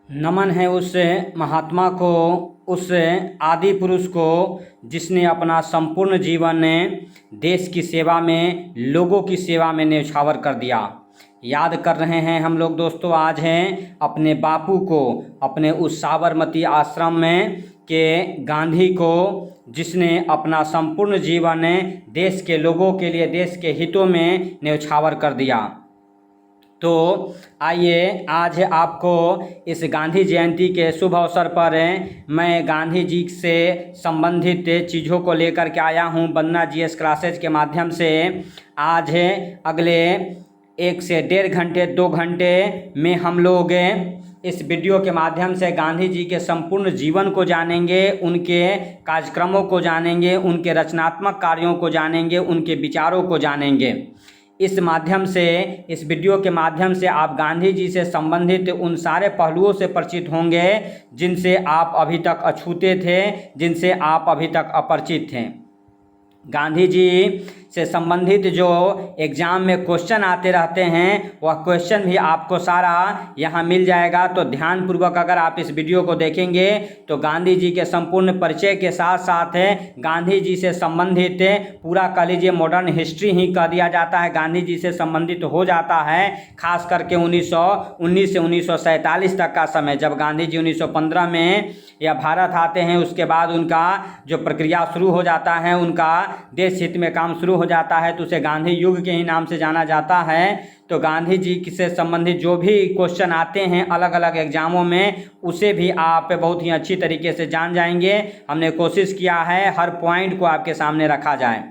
नमन है उस महात्मा को, उस आदि पुरुष को जिसने अपना संपूर्ण जीवन देश की सेवा में, लोगों की सेवा में न्यौछावर कर दिया। याद कर रहे हैं हम लोग दोस्तों, आज हैं अपने बापू को, अपने उस साबरमती आश्रम में के गांधी को, जिसने अपना संपूर्ण जीवन देश के लोगों के लिए, देश के हितों में न्यौछावर कर दिया। तो आइए आज आपको इस गांधी जयंती के शुभ अवसर पर मैं गांधी जी से संबंधित चीज़ों को लेकर के आया हूं वंदना जीएस क्लासेज के माध्यम से। आज अगले 1 से 1.5 घंटे 2 घंटे में हम लोग इस वीडियो के माध्यम से गांधी जी के संपूर्ण जीवन को जानेंगे, उनके कार्यक्रमों को जानेंगे, उनके रचनात्मक कार्यों को जानेंगे, उनके विचारों को जानेंगे। इस माध्यम से, इस वीडियो के माध्यम से आप गांधी जी से संबंधित उन सारे पहलुओं से परिचित होंगे जिनसे आप अभी तक अछूते थे, जिनसे आप अभी तक अपरिचित थे। गांधी जी से संबंधित जो एग्ज़ाम में क्वेश्चन आते रहते हैं, वह क्वेश्चन भी आपको सारा यहाँ मिल जाएगा। तो ध्यानपूर्वक अगर आप इस वीडियो को देखेंगे तो गांधी जी के संपूर्ण परिचय के साथ साथ गांधी जी से संबंधित पूरा कह लीजिए मॉडर्न हिस्ट्री ही कह दिया जाता है, गांधी जी से संबंधित हो जाता है। खास करके 1919 से 1947 तक का समय, जब गांधी जी 1915 में या भारत आते हैं, उसके बाद उनका जो प्रक्रिया शुरू हो जाता है, उनका देश हित में काम शुरू हो जाता है, तो उसे गांधी युग के ही नाम से जाना जाता है। तो गांधी जी से संबंधित जो भी क्वेश्चन आते हैं अलग अलग एग्जामों में, उसे भी आप बहुत ही अच्छी तरीके से जान जाएंगे। हमने कोशिश किया है हर पॉइंट को आपके सामने रखा जाए।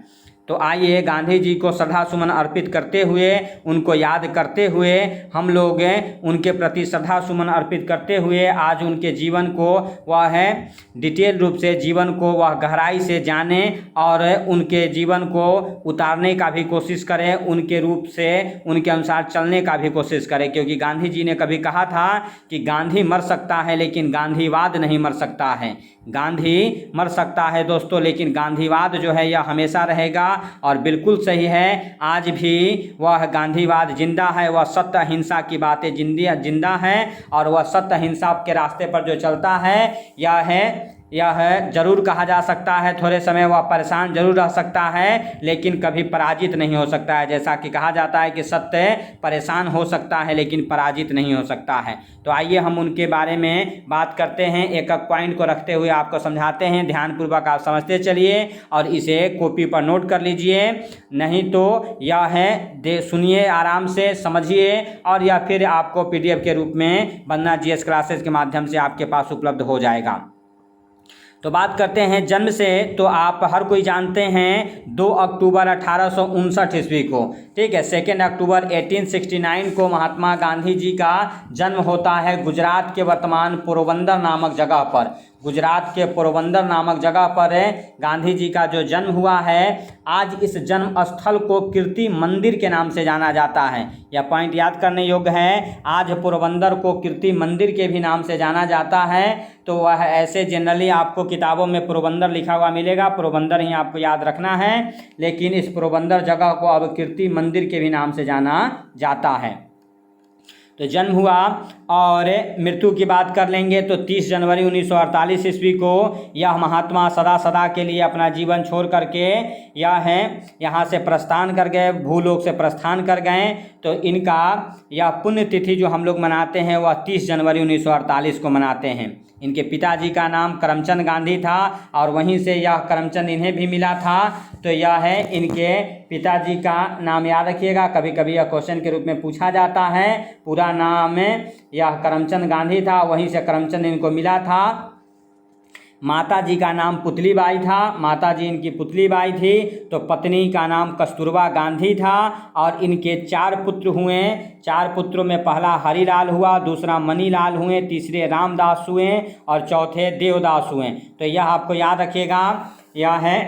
तो आइए गांधी जी को श्रद्धा सुमन अर्पित करते हुए, उनको याद करते हुए, हम लोग उनके प्रति श्रद्धा सुमन अर्पित करते हुए आज उनके जीवन को वह है डिटेल रूप से, जीवन को वह गहराई से जाने और उनके जीवन को उतारने का भी कोशिश करें, उनके रूप से, उनके अनुसार चलने का भी कोशिश करें। क्योंकि गांधी जी ने कभी कहा था कि गांधी मर सकता है लेकिन गांधीवाद नहीं मर सकता है। गांधी मर सकता है दोस्तों, लेकिन गांधीवाद जो है यह हमेशा रहेगा। और बिल्कुल सही है, आज भी वह गांधीवाद जिंदा है, वह सत्य अहिंसा की बातें जिंदा है और वह सत्य अहिंसा के रास्ते पर जो चलता है, यह जरूर कहा जा सकता है थोड़े समय वह परेशान जरूर रह सकता है, लेकिन कभी पराजित नहीं हो सकता है। जैसा कि कहा जाता है कि सत्य परेशान हो सकता है लेकिन पराजित नहीं हो सकता है। तो आइए हम उनके बारे में बात करते हैं, एक एक पॉइंट को रखते हुए आपको समझाते हैं। ध्यानपूर्वक आप समझते चलिए और इसे कॉपी पर नोट कर लीजिए, नहीं तो यह है सुनिए आराम से, समझिए, और या फिर आपको PDF के रूप में वंदना जीएस क्लासेस के माध्यम से आपके पास उपलब्ध हो जाएगा। तो बात करते हैं जन्म से। तो आप हर कोई जानते हैं 2 अक्टूबर 1859 ईस्वी को, ठीक है, 2 अक्टूबर 1869 को महात्मा गांधी जी का जन्म होता है गुजरात के वर्तमान पोरबंदर नामक जगह पर। गुजरात के पोरबंदर नामक जगह पर गांधी जी का जो जन्म हुआ है, आज इस जन्म स्थल को कीर्ति मंदिर के नाम से जाना जाता है। यह पॉइंट याद करने योग्य है, आज पोरबंदर को कीर्ति मंदिर के भी नाम से जाना जाता है। तो वह ऐसे जनरली आपको किताबों में पोरबंदर लिखा हुआ मिलेगा, पोरबंदर ही आपको याद रखना है, लेकिन इस पोरबंदर जगह को अब कीर्ति मंदिर के भी नाम से जाना जाता है। तो जन्म हुआ और मृत्यु की बात कर लेंगे तो 30 जनवरी 1948 ईस्वी को यह महात्मा सदा सदा के लिए अपना जीवन छोड़ करके यहाँ से प्रस्थान कर गए, भूलोक से प्रस्थान कर गए। तो इनका यह पुण्य तिथि जो हम लोग मनाते हैं वह 30 जनवरी 1948 को मनाते हैं। इनके पिताजी का नाम करमचंद गांधी था और वहीं से यह करमचंद इन्हें भी मिला था। तो यह है इनके पिताजी का नाम, याद रखिएगा, कभी कभी यह क्वेश्चन के रूप में पूछा जाता है। पूरा नाम यह करमचंद गांधी था, वहीं से करमचंद इनको मिला था। माता जी का नाम पुतलीबाई था, माता जी इनकी पुतलीबाई थी। तो पत्नी का नाम कस्तूरबा गांधी था और इनके 4 पुत्र हुए। 4 पुत्रों में पहला हरिलाल हुआ, दूसरा मनीलाल हुए, तीसरे रामदास हुए और चौथे देवदास हुए। तो यह आपको याद रखिएगा, यह है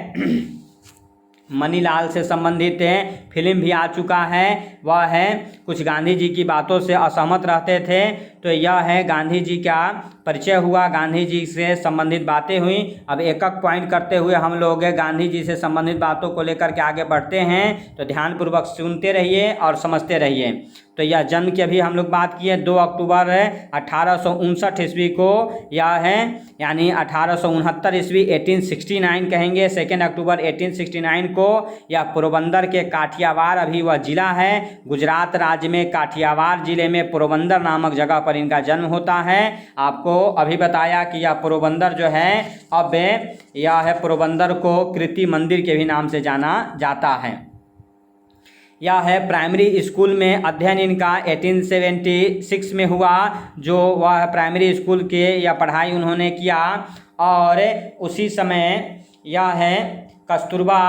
मनीलाल से संबंधित है। फिल्म भी आ चुका है, वह है कुछ गांधी जी की बातों से असहमत रहते थे। तो यह है गांधी जी का परिचय हुआ, गांधी जी से संबंधित बातें हुई। अब एक एक पॉइंट करते हुए हम लोग गांधी जी से संबंधित बातों को लेकर के आगे बढ़ते हैं, तो ध्यानपूर्वक सुनते रहिए और समझते रहिए। तो यह जन्म की अभी हम लोग बात किए 2 अक्टूबर 1859 ईस्वी को, यह है यानी 1869 ईस्वी 1869 कहेंगे, 2 अक्टूबर 1869 को यह पोरबंदर के काठियावाड़, अभी वह जिला है गुजरात राज्य में, काठियावाड़ जिले में पोरबंदर नामक जगह पर इनका जन्म होता है। आपको अभी बताया कि यह पोरबंदर जो है, अब यह है पोरबंदर को कीर्ति मंदिर के भी नाम से जाना जाता है। यह है प्राइमरी स्कूल में अध्ययन इनका 1876 में हुआ, जो वह प्राइमरी स्कूल के या पढ़ाई उन्होंने किया। और उसी समय यह है कस्तूरबा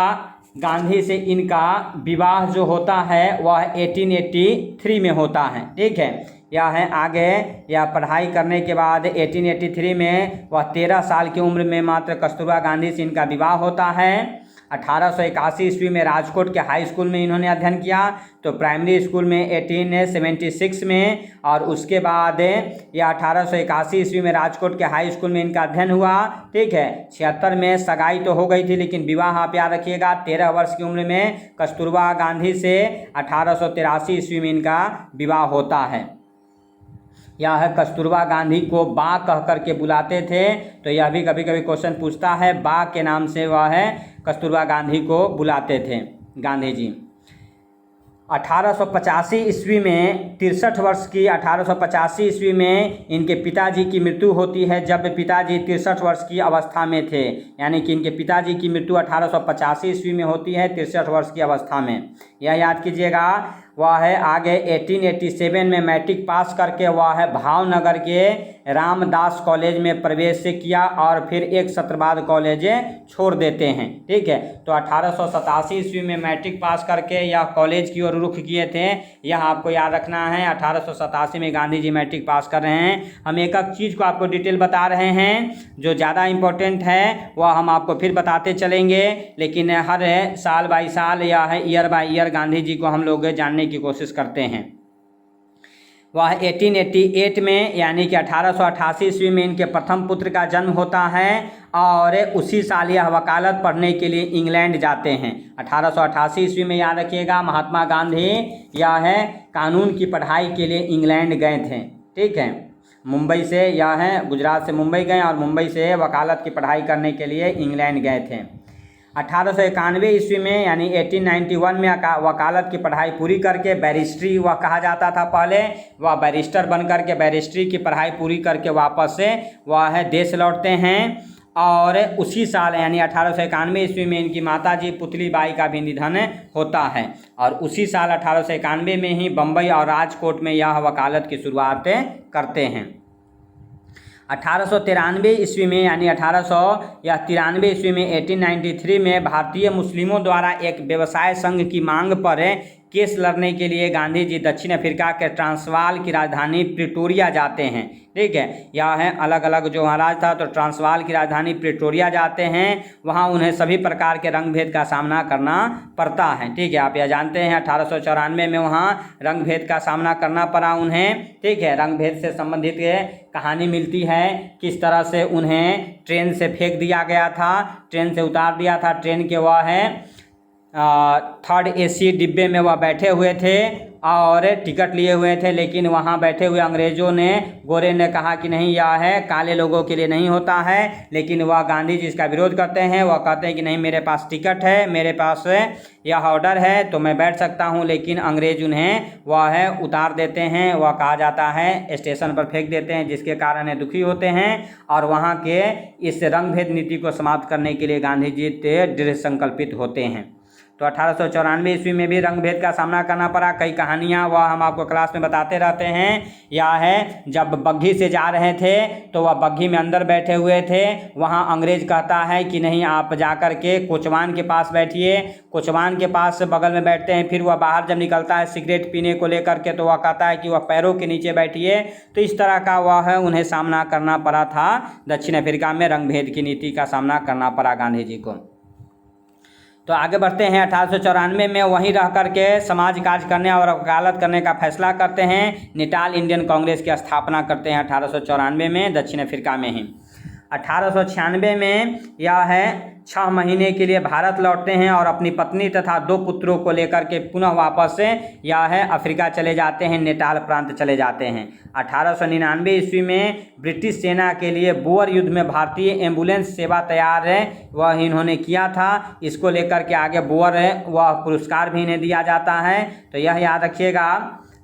गांधी से इनका विवाह जो होता है वह 1883 में होता है। ठीक है, यह है आगे यह पढ़ाई करने के बाद 1883 में वह 13 साल की उम्र में मात्र कस्तूरबा गांधी से इनका विवाह होता है। 1881 ईस्वी में राजकोट के हाई स्कूल में इन्होंने अध्ययन किया, तो प्राइमरी स्कूल में 1876 में, और उसके बाद यह 1881 ईस्वी में राजकोट के हाई स्कूल में इनका अध्ययन हुआ। ठीक है, 76 में सगाई तो हो गई थी, लेकिन विवाह आप याद रखिएगा 13 वर्ष की उम्र में कस्तूरबा गांधी से 1883 ईस्वी में इनका विवाह होता है। यह है कस्तूरबा गांधी को बा कह करके बुलाते थे, तो यह भी कभी कभी क्वेश्चन पूछता है, बा के नाम से वह है कस्तूरबा गांधी को बुलाते थे गांधी जी। 1885 ईस्वी में 63 वर्ष की 1885 ईस्वी में इनके पिताजी की मृत्यु होती है, जब पिताजी 63 वर्ष की अवस्था में थे, यानी कि इनके पिताजी की मृत्यु 1885 ईस्वी में होती है 63 वर्ष की अवस्था में। यह याद कीजिएगा। वह है आगे 1887 में मैट्रिक पास करके वह है भावनगर के रामदास कॉलेज में प्रवेश किया, और फिर एक सत्र बाद कॉलेज छोड़ देते हैं। ठीक है, तो 1887 ईस्वी में मैट्रिक पास करके यह कॉलेज की ओर रुख किए थे, यह आपको याद रखना है। 1887 में गांधी जी मैट्रिक पास कर रहे हैं। हम एक एक चीज़ को आपको डिटेल बता रहे हैं, जो ज़्यादा इम्पोर्टेंट है वह हम आपको फिर बताते चलेंगे, लेकिन हर साल बाई साल या है year by year Gandhi ji को हम लोग जानने की कोशिश करते हैं। वह 1888 में यानी कि 1888 ईस्वी में इनके प्रथम पुत्र का जन्म होता है, और उसी साल यह वकालत पढ़ने के लिए इंग्लैंड जाते हैं। 1888 ईस्वी में याद रखिएगा महात्मा गांधी यह है कानून की पढ़ाई के लिए इंग्लैंड गए थे। ठीक है, मुंबई से यह है गुजरात से मुंबई गए, और मुंबई से वकालत की पढ़ाई करने के लिए इंग्लैंड गए थे। 1891 ईस्वी में यानी 1891 में वकालत की पढ़ाई पूरी करके बैरिस्ट्री वह कहा जाता था पहले, वह बैरिस्टर बन करके बैरिस्ट्री की पढ़ाई पूरी करके वापस से वह है देश लौटते हैं। और उसी साल यानी 1891 ईस्वी में इनकी माताजी पुतली बाई का भी निधन होता है, और उसी साल 1891 में ही बम्बई और राजकोट में यह वकालत की शुरुआत करते हैं। 1893 ईस्वी में यानी 1893 ईस्वी में 1893 में भारतीय मुस्लिमों द्वारा एक व्यवसाय संघ की मांग पर केस लड़ने के लिए गांधी जी दक्षिण अफ्रीका के ट्रांसवाल की राजधानी प्रिटोरिया जाते हैं। ठीक है, यह है अलग अलग जो वहाँ राज था, तो ट्रांसवाल की राजधानी प्रिटोरिया जाते हैं। वहाँ उन्हें सभी प्रकार के रंग भेद का सामना करना पड़ता है। ठीक है, आप यह जानते हैं 1894 में वहाँ रंग भेद का सामना करना पड़ा उन्हें। ठीक है, रंग भेद से संबंधित कहानी मिलती है, किस तरह से उन्हें ट्रेन से फेंक दिया गया था, ट्रेन से उतार दिया था। ट्रेन के वह है 3rd AC डिब्बे में वह बैठे हुए थे और टिकट लिए हुए थे, लेकिन वहाँ बैठे हुए अंग्रेज़ों ने, गोरे ने कहा कि नहीं यह है काले लोगों के लिए नहीं होता है, लेकिन वह गांधी जी इसका विरोध करते हैं। वह कहते हैं कि नहीं मेरे पास टिकट है, मेरे पास यह ऑर्डर है तो मैं बैठ सकता हूँ, लेकिन अंग्रेज उन्हें वह है उतार देते हैं। वह कहा जाता है स्टेशन पर फेंक देते हैं, जिसके कारण दुखी होते हैं, और वहाँ के इस रंग भेद नीति को समाप्त करने के लिए गांधी जी दृढ़ संकल्पित होते हैं। तो 1894 ईस्वी में भी रंग भेद का सामना करना पड़ा। कई कहानियाँ वह हम आपको क्लास में बताते रहते हैं। यह है जब बग्घी से जा रहे थे तो वह बग्घी में अंदर बैठे हुए थे, वहाँ अंग्रेज कहता है कि नहीं आप जाकर के कोचवान के पास बैठिए। कोचवान के पास बगल में बैठते हैं, फिर वह बाहर जब निकलता है सिगरेट पीने को लेकर के, तो वह कहता है कि वह पैरों के नीचे बैठिए। तो इस तरह का वह है उन्हें सामना करना पड़ा था। दक्षिण अफ्रीका में रंग भेद की नीति का सामना करना पड़ा गांधी जी को। तो आगे बढ़ते हैं। 1894 में वहीं रह करके समाज कार्य करने और वकालत करने का फैसला करते हैं। निटाल इंडियन कांग्रेस की स्थापना करते हैं 1894 में दक्षिण अफ्रीका में ही। 1896 में यह है 6 महीने के लिए भारत लौटते हैं और अपनी पत्नी तथा 2 पुत्रों को लेकर के पुनः वापस यह है अफ्रीका चले जाते हैं, नेटाल प्रांत चले जाते हैं। 1899 ईस्वी में ब्रिटिश सेना के लिए बोअर युद्ध में भारतीय एम्बुलेंस सेवा तैयार है वह इन्होंने किया था। इसको लेकर के आगे बोअर है वह पुरस्कार भी इन्हें दिया जाता है, तो यह याद रखिएगा।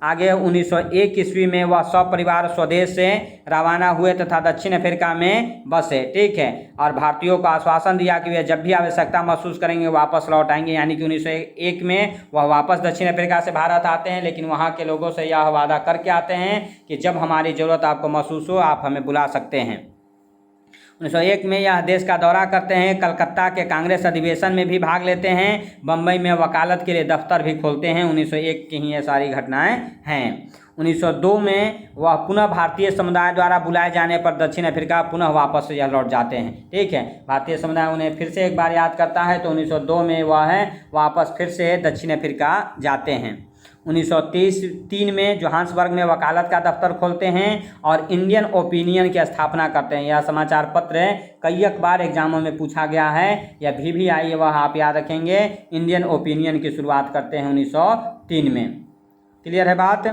आगे 1901 ईस्वी में वह सपरिवार स्वदेश से रवाना हुए तथा दक्षिण अफ्रीका में बसे, ठीक है, और भारतीयों को आश्वासन दिया कि वे जब भी आवश्यकता महसूस करेंगे वापस लौट आएंगे। यानी कि 1901 में वह वापस दक्षिण अफ्रीका से भारत आते हैं, लेकिन वहाँ के लोगों से यह वादा करके आते हैं कि जब हमारी ज़रूरत आपको महसूस हो आप हमें बुला सकते हैं। 1901 में यह देश का दौरा करते हैं, कलकत्ता के कांग्रेस अधिवेशन में भी भाग लेते हैं, बम्बई में वकालत के लिए दफ्तर भी खोलते हैं। 1901 की ही ये सारी घटनाएं हैं। 1902 में वह पुनः भारतीय समुदाय द्वारा बुलाए जाने पर दक्षिण अफ्रीका पुनः वापस यह लौट जाते हैं, ठीक है। भारतीय समुदाय उन्हें फिर से एक बार याद करता है, तो 1902 में वह है वापस फिर से दक्षिण अफ्रीका जाते हैं। 1903 में जोहान्सबर्ग में वकालत का दफ्तर खोलते हैं और इंडियन ओपिनियन की स्थापना करते हैं। यह समाचार पत्र कई बार एग्जामों में पूछा गया है, यह भी आई है वह आप याद रखेंगे। इंडियन ओपिनियन की शुरुआत करते हैं 1903 में। क्लियर है बात।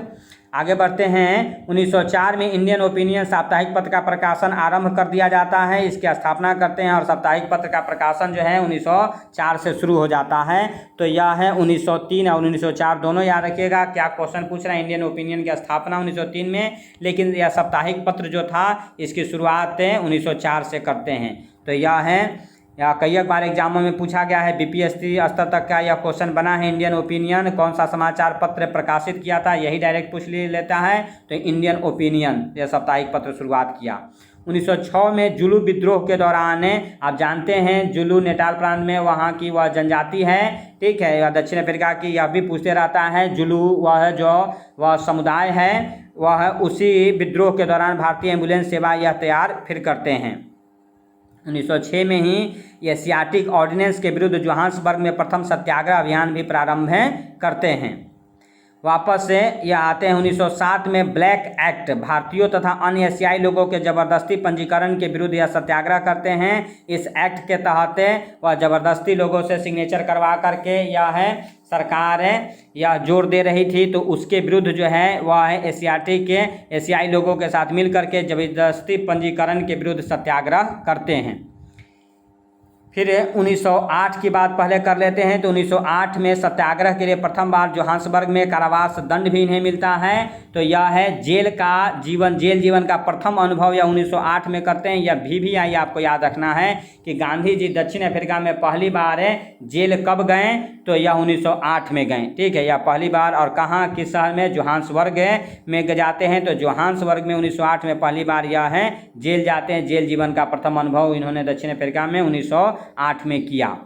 आगे बढ़ते हैं। 1904 में इंडियन ओपिनियन साप्ताहिक पत्र का प्रकाशन आरंभ कर दिया जाता है, इसकी स्थापना करते हैं और साप्ताहिक पत्र का प्रकाशन जो है 1904 से शुरू हो जाता है। तो यह है 1903 और 1904 दोनों याद रखिएगा। क्या क्वेश्चन पूछ रहे हैं, इंडियन ओपिनियन की स्थापना 1903 में, लेकिन यह साप्ताहिक पत्र जो था इसकी शुरुआत 1904 से करते हैं। तो यह है या कई बार एग्जामों में पूछा गया है, बीपीएससी स्तर तक का यह क्वेश्चन बना है। इंडियन ओपिनियन कौन सा समाचार पत्र प्रकाशित किया था, यही डायरेक्ट पूछ लेता है। तो इंडियन ओपिनियन यह साप्ताहिक पत्र शुरुआत किया। 1906 में जुलू विद्रोह के दौरान आप जानते हैं जुलू नेटाल प्रांत में वहाँ की वह जनजाति है, ठीक है, या दक्षिण अफ्रीका की, यह भी पूछते रहता है। जुलू वह जो वह समुदाय है वह उसी विद्रोह के दौरान भारतीय एम्बुलेंस सेवा यह तैयार फिर करते हैं। 1906 में ही एशियाटिक ऑर्डिनेंस के विरुद्ध जोहान्सबर्ग में प्रथम सत्याग्रह अभियान भी प्रारंभ करते हैं। वापस से यह आते हैं 1907 में ब्लैक एक्ट, भारतीयों तथा अन्य एशियाई लोगों के ज़बरदस्ती पंजीकरण के विरुद्ध यह सत्याग्रह करते हैं। इस एक्ट के तहत वह ज़बरदस्ती लोगों से सिग्नेचर करवा करके यह है सरकार यह जोर दे रही थी, तो उसके विरुद्ध जो है वह है एशियाई लोगों के साथ मिल करके ज़बरदस्ती पंजीकरण के विरुद्ध सत्याग्रह करते हैं। फिर 1908 की बात पहले कर लेते हैं। तो 1908 में सत्याग्रह के लिए प्रथम बार जोहान्सबर्ग में कारावास दंड भी इन्हें मिलता है। तो यह है जेल जीवन का प्रथम अनुभव यह 1908 में करते हैं। यह भी आई आपको याद रखना है कि गांधी जी दक्षिण अफ्रीका में पहली बार जेल कब गए, तो यह 1908 में गए, ठीक है। यह पहली बार और कहाँ किस शहर में, जोहान्सबर्ग में जाते हैं। तो जोहान्सबर्ग में 1908 में पहली बार यह है जेल जाते हैं। जेल जीवन का प्रथम अनुभव इन्होंने दक्षिण अफ्रीका में 1908 में किया।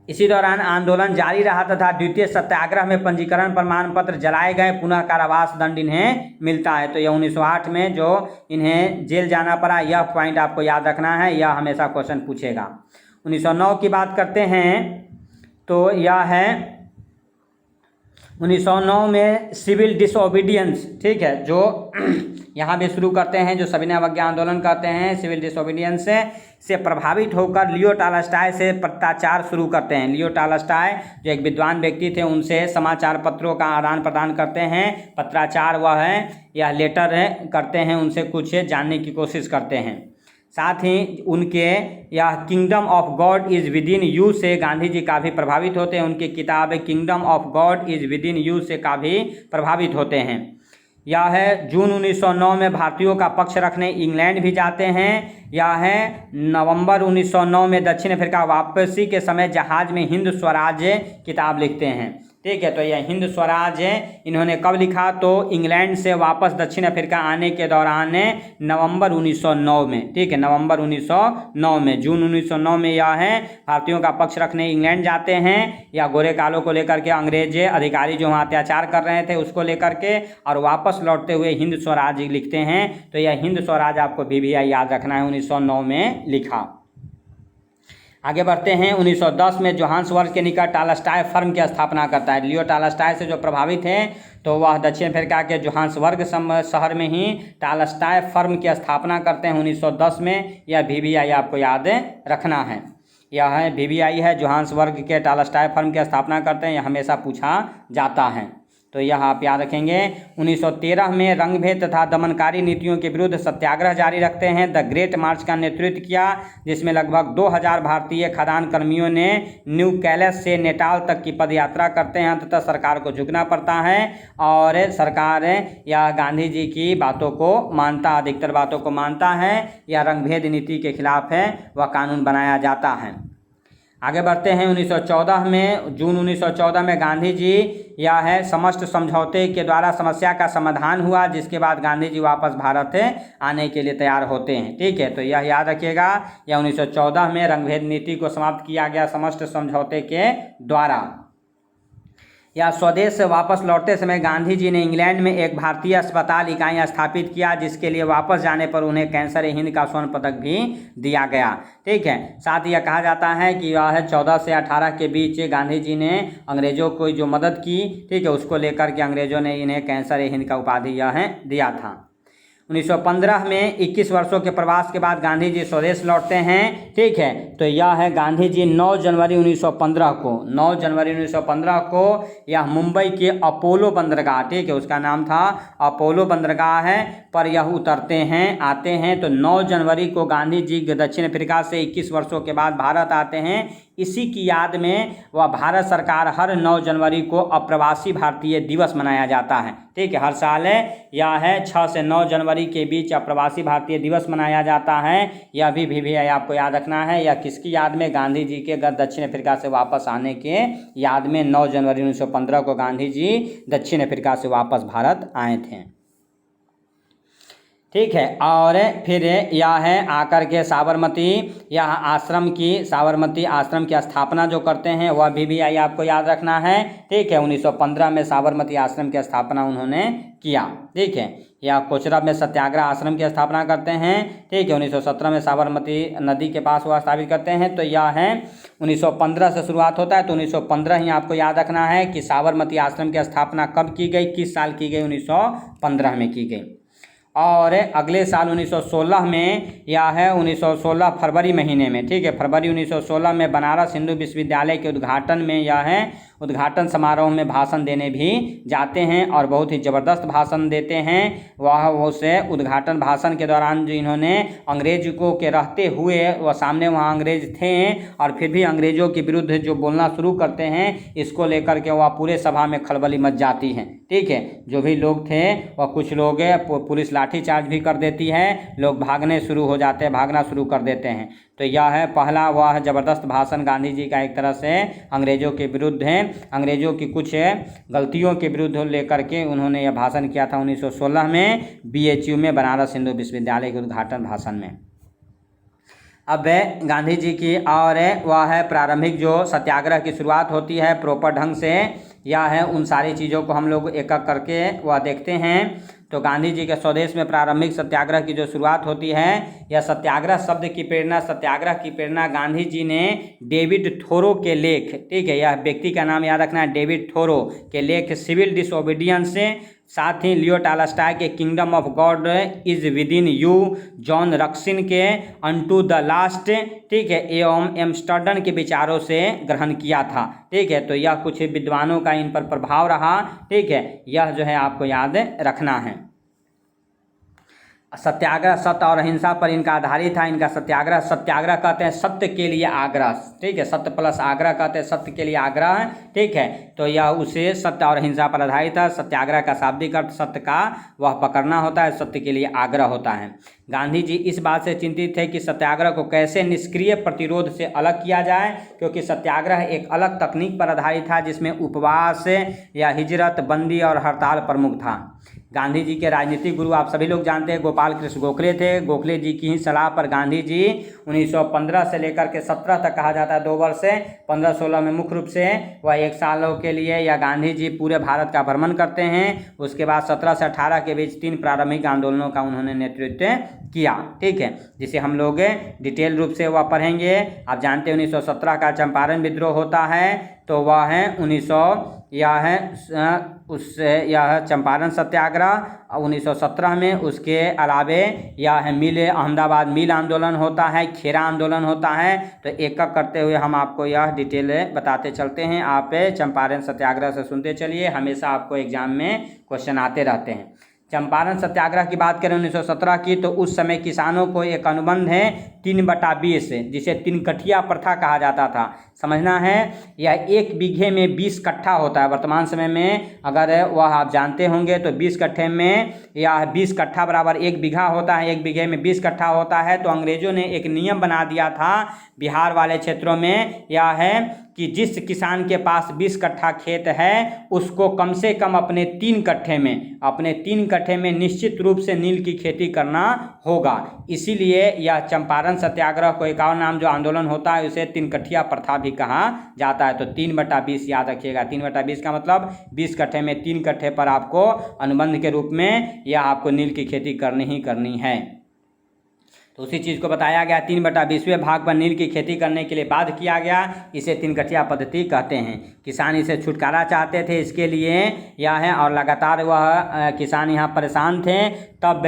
इसी दौरान आंदोलन जारी रहा तथा द्वितीय सत्याग्रह में पंजीकरण प्रमाण पत्र जलाए गए, पुनः कारावास दंड इन्हें मिलता है। तो यह 1908 में जो इन्हें जेल जाना पड़ा, यह पॉइंट आपको याद रखना है, यह हमेशा क्वेश्चन पूछेगा। 1909 की बात करते हैं तो यह है 1909 में सिविल डिसओबीडियंस, ठीक है, जो यहाँ भी शुरू करते हैं, जो सविनय अवज्ञा आंदोलन करते हैं। सिविल डिसओबीडियंस से प्रभावित होकर लियो टॉलस्टॉय से पत्राचार शुरू करते हैं। लियो टॉलस्टॉय जो एक विद्वान व्यक्ति थे, उनसे समाचार पत्रों का आदान प्रदान करते हैं। पत्राचार वह है या लेटर है करते हैं, उनसे कुछ जानने की कोशिश करते हैं। साथ ही उनके यह kingdom of God is within you से गांधी जी काफ़ी प्रभावित होते हैं। उनकी किताब kingdom of God is within you से काफ़ी प्रभावित होते हैं। यह है जून 1909 में भारतीयों का पक्ष रखने इंग्लैंड भी जाते हैं। यह है नवंबर 1909 में दक्षिण अफ्रीका वापसी के समय जहाज में हिंद स्वराज किताब लिखते हैं, ठीक है। तो यह हिंद स्वराज इन्होंने कब लिखा, तो इंग्लैंड से वापस दक्षिण अफ्रीका आने के दौरान नवंबर 1909 में, ठीक है, नवंबर 1909 में। जून 1909 में यह है भारतीयों का पक्ष रखने इंग्लैंड जाते हैं, या गोरे कालों को लेकर के अंग्रेज अधिकारी जो वहाँ अत्याचार कर रहे थे उसको लेकर के, और वापस लौटते हुए हिंद स्वराज लिखते हैं। तो यह हिंद स्वराज आपको भी याद रखना है, 1909 में लिखा। आगे बढ़ते हैं। 1910 में जोहान्सबर्ग के निकट टॉलस्टॉय फर्म की स्थापना करता है। लियो टॉलस्टॉय से जो प्रभावित हैं तो वह दक्षिण अफ्रीका के जोहान्सबर्ग शहर में ही टॉलस्टॉय फर्म की स्थापना करते हैं 1910 में। यह VBI आपको याद रखना है। यह है VBI है, जोहान्सबर्ग के टॉलस्टॉय फर्म की स्थापना करते हैं। यह हमेशा पूछा जाता है, तो यह आप याद रखेंगे। 1913 में रंगभेद तथा दमनकारी नीतियों के विरुद्ध सत्याग्रह जारी रखते हैं। द ग्रेट मार्च का नेतृत्व किया, जिसमें लगभग 2000 भारतीय खदान कर्मियों ने न्यू कैलेस से नेटाल तक की पदयात्रा करते हैं। अंततः सरकार को झुकना पड़ता है और सरकार या गांधी जी की बातों को मानता, अधिकतर बातों को मानता है। या रंगभेद नीति के खिलाफ है वह कानून बनाया जाता है। आगे बढ़ते हैं। 1914 में जून 1914 में गांधी जी यह है समस्त समझौते के द्वारा समस्या का समाधान हुआ, जिसके बाद गांधी जी वापस भारत आने के लिए तैयार होते हैं। ठीक है, तो यह याद रखिएगा। यह 1914 में रंगभेद नीति को समाप्त किया गया समस्त समझौते के द्वारा। या स्वदेश से वापस लौटते समय गांधी जी ने इंग्लैंड में एक भारतीय अस्पताल इकाई स्थापित किया, जिसके लिए वापस जाने पर उन्हें कैंसर हिंद का स्वर्ण पदक भी दिया गया। ठीक है, साथ ही यह कहा जाता है कि यह 14 से 18 के बीच गांधी जी ने अंग्रेजों को जो मदद की, ठीक है, उसको लेकर के अंग्रेजों ने इन्हें कैंसर हिंद का उपाधि यह दिया था। 1915 में 21 वर्षों के प्रवास के बाद गांधी जी स्वदेश लौटते हैं। ठीक है, तो यह है गांधी जी 9 जनवरी 1915 को यह मुंबई के अपोलो बंदरगाह, ठीक है, उसका नाम था अपोलो बंदरगाह है, पर यह उतरते हैं, आते हैं। तो 9 जनवरी को गांधी जी दक्षिण अफ्रीका से 21 वर्षों के बाद भारत आते हैं। इसी की याद में वह भारत सरकार हर 9 जनवरी को अप्रवासी भारतीय दिवस मनाया जाता है। ठीक है, हर साल यह है 6 से 9 जनवरी के बीच अप्रवासी भारतीय दिवस मनाया जाता है। यह भी आपको याद रखना है। यह किसकी याद में? गांधी जी के दक्षिण अफ्रीका से वापस आने के याद में 9 जनवरी 1915 को गांधी जी दक्षिण अफ्रीका से वापस भारत आए थे। ठीक है, और फिर यह है आकर के साबरमती आश्रम की स्थापना जो करते हैं वह भी आपको याद रखना है। ठीक है, 1915 में साबरमती आश्रम की स्थापना उन्होंने किया। ठीक है, या कोचरब में सत्याग्रह आश्रम की स्थापना करते हैं। ठीक है, 1917 में साबरमती नदी के पास वह स्थापित करते हैं। तो यह है 1915 से शुरुआत होता है, तो 1915 ही आपको याद रखना है कि साबरमती आश्रम की स्थापना कब की गई, किस साल की गई? 1915 में की गई। और अगले साल 1916 में यह है 1916 फरवरी महीने में, ठीक है, फरवरी 1916 में बनारस हिंदू विश्वविद्यालय के उद्घाटन में यह है उद्घाटन समारोह में भाषण देने भी जाते हैं और बहुत ही ज़बरदस्त भाषण देते हैं। वह उसे उद्घाटन भाषण के दौरान जो इन्होंने अंग्रेज़ों के रहते हुए वह सामने वहाँ अंग्रेज थे और फिर भी अंग्रेज़ों के विरुद्ध जो बोलना शुरू करते हैं, इसको लेकर के वह पूरे सभा में खलबली मच जाती है। ठीक है, जो भी लोग थे वह कुछ लोग पुलिस लाठीचार्ज भी कर देती है, लोग भागना शुरू कर देते हैं। तो यह है पहला वह ज़बरदस्त भाषण गांधी जी का, एक तरह से अंग्रेज़ों के विरुद्ध है, अंग्रेज़ों की कुछ गलतियों के विरुद्ध लेकर के उन्होंने यह भाषण किया था 1916 में BHU में, बनारस हिंदू विश्वविद्यालय के उद्घाटन भाषण में। अब गांधी जी की और वह है प्रारंभिक जो सत्याग्रह की शुरुआत होती है प्रॉपर ढंग से, यह है उन सारी चीज़ों को हम लोग एक एक करके वह देखते हैं। तो गांधी जी के स्वदेश में प्रारंभिक सत्याग्रह की जो शुरुआत होती है, यह सत्याग्रह शब्द की सत्याग्रह की प्रेरणा गांधी जी ने डेविड थोरो के लेख, ठीक है, यह व्यक्ति का नाम याद रखना है, डेविड थोरो के लेख सिविल डिसओबीडियंस, साथ ही लियो टॉलस्टॉय के kingdom of God is within you, John Ruskin के अनटू द लास्ट, ठीक है, एवं एम्स्टर्डम के विचारों से ग्रहण किया था। ठीक है, तो यह कुछ विद्वानों का इन पर प्रभाव रहा। ठीक है, यह जो है आपको याद रखना है। सत्याग्रह सत्य और अहिंसा पर इनका आधारित था। इनका सत्याग्रह कहते हैं सत्य के लिए आग्रह, ठीक है, सत्य प्लस आग्रह कहते हैं सत्य के लिए आग्रह। ठीक है, तो यह उसे सत्य और अहिंसा पर आधारित था। सत्याग्रह का शाब्दिक अर्थ सत्य का वह पकड़ना होता है, सत्य के लिए आग्रह होता है। गांधी जी इस बात से चिंतित थे कि सत्याग्रह को कैसे निष्क्रिय प्रतिरोध से अलग किया जाए, क्योंकि सत्याग्रह एक अलग तकनीक पर आधारित था जिसमें उपवास या हिजरत, बंदी और हड़ताल प्रमुख था। गांधी जी के राजनीतिक गुरु आप सभी लोग जानते हैं, गोपाल गोपाल कृष्ण गोखले थे। गोखले जी की ही सलाह पर गांधी जी 1915 से लेकर के 17 तक कहा जाता है 2 वर्ष से 15-16 में मुख्य रूप से वह 1 सालों के लिए या गांधी जी पूरे भारत का भ्रमण करते हैं। उसके बाद 17 से 18 के बीच 3 प्रारंभिक आंदोलनों का उन्होंने नेतृत्व किया, ठीक है, जिसे हम लोग डिटेल रूप से वह पढ़ेंगे। आप जानते हैं 1917 का चंपारण विद्रोह होता है, तो वह है 1900 यह चंपारण सत्याग्रह 1917 में। उसके अलावे यह है अहमदाबाद मिल आंदोलन होता है, खेरा आंदोलन होता है। तो एक एक करते हुए हम आपको यह डिटेल बताते चलते हैं। आप चंपारण सत्याग्रह से सुनते चलिए, हमेशा आपको एग्जाम में क्वेश्चन आते रहते हैं। चंपारण सत्याग्रह की बात करें 1917 की, तो उस समय किसानों को एक अनुबंध है 3/20 जिसे 3 कठिया प्रथा कहा जाता था। समझना है, यह 1 बीघे में 20 कट्ठा होता है। वर्तमान समय में अगर वह आप जानते होंगे तो 20 कट्ठे में यह 20 कट्ठा बराबर 1 बीघा होता है। 1 बीघे में 20 कट्ठा होता है। तो अंग्रेजों ने एक नियम बना दिया था बिहार वाले क्षेत्रों में, यह है कि जिस किसान के पास 20 कट्ठा खेत है उसको कम से कम अपने 3 कट्ठे में निश्चित रूप से नील की खेती करना होगा। इसीलिए यह चंपारण सत्याग्रह को एक और नाम जो आंदोलन होता है उसे 3 कठिया प्रथा भी कहा जाता है। तो 3/20 याद रखिएगा। 3/20 का मतलब 20 कट्ठे में 3 कट्ठे पर आपको अनुबंध के रूप में यह आपको नील की खेती करनी ही करनी है। तो उसी चीज़ को बताया गया 3/20वें भाग पर नील की खेती करने के लिए बाध्य किया गया। इसे 3 कठिया पद्धति कहते हैं। किसान इसे छुटकारा चाहते थे, इसके लिए यह है, और लगातार वह किसान यहाँ परेशान थे। तब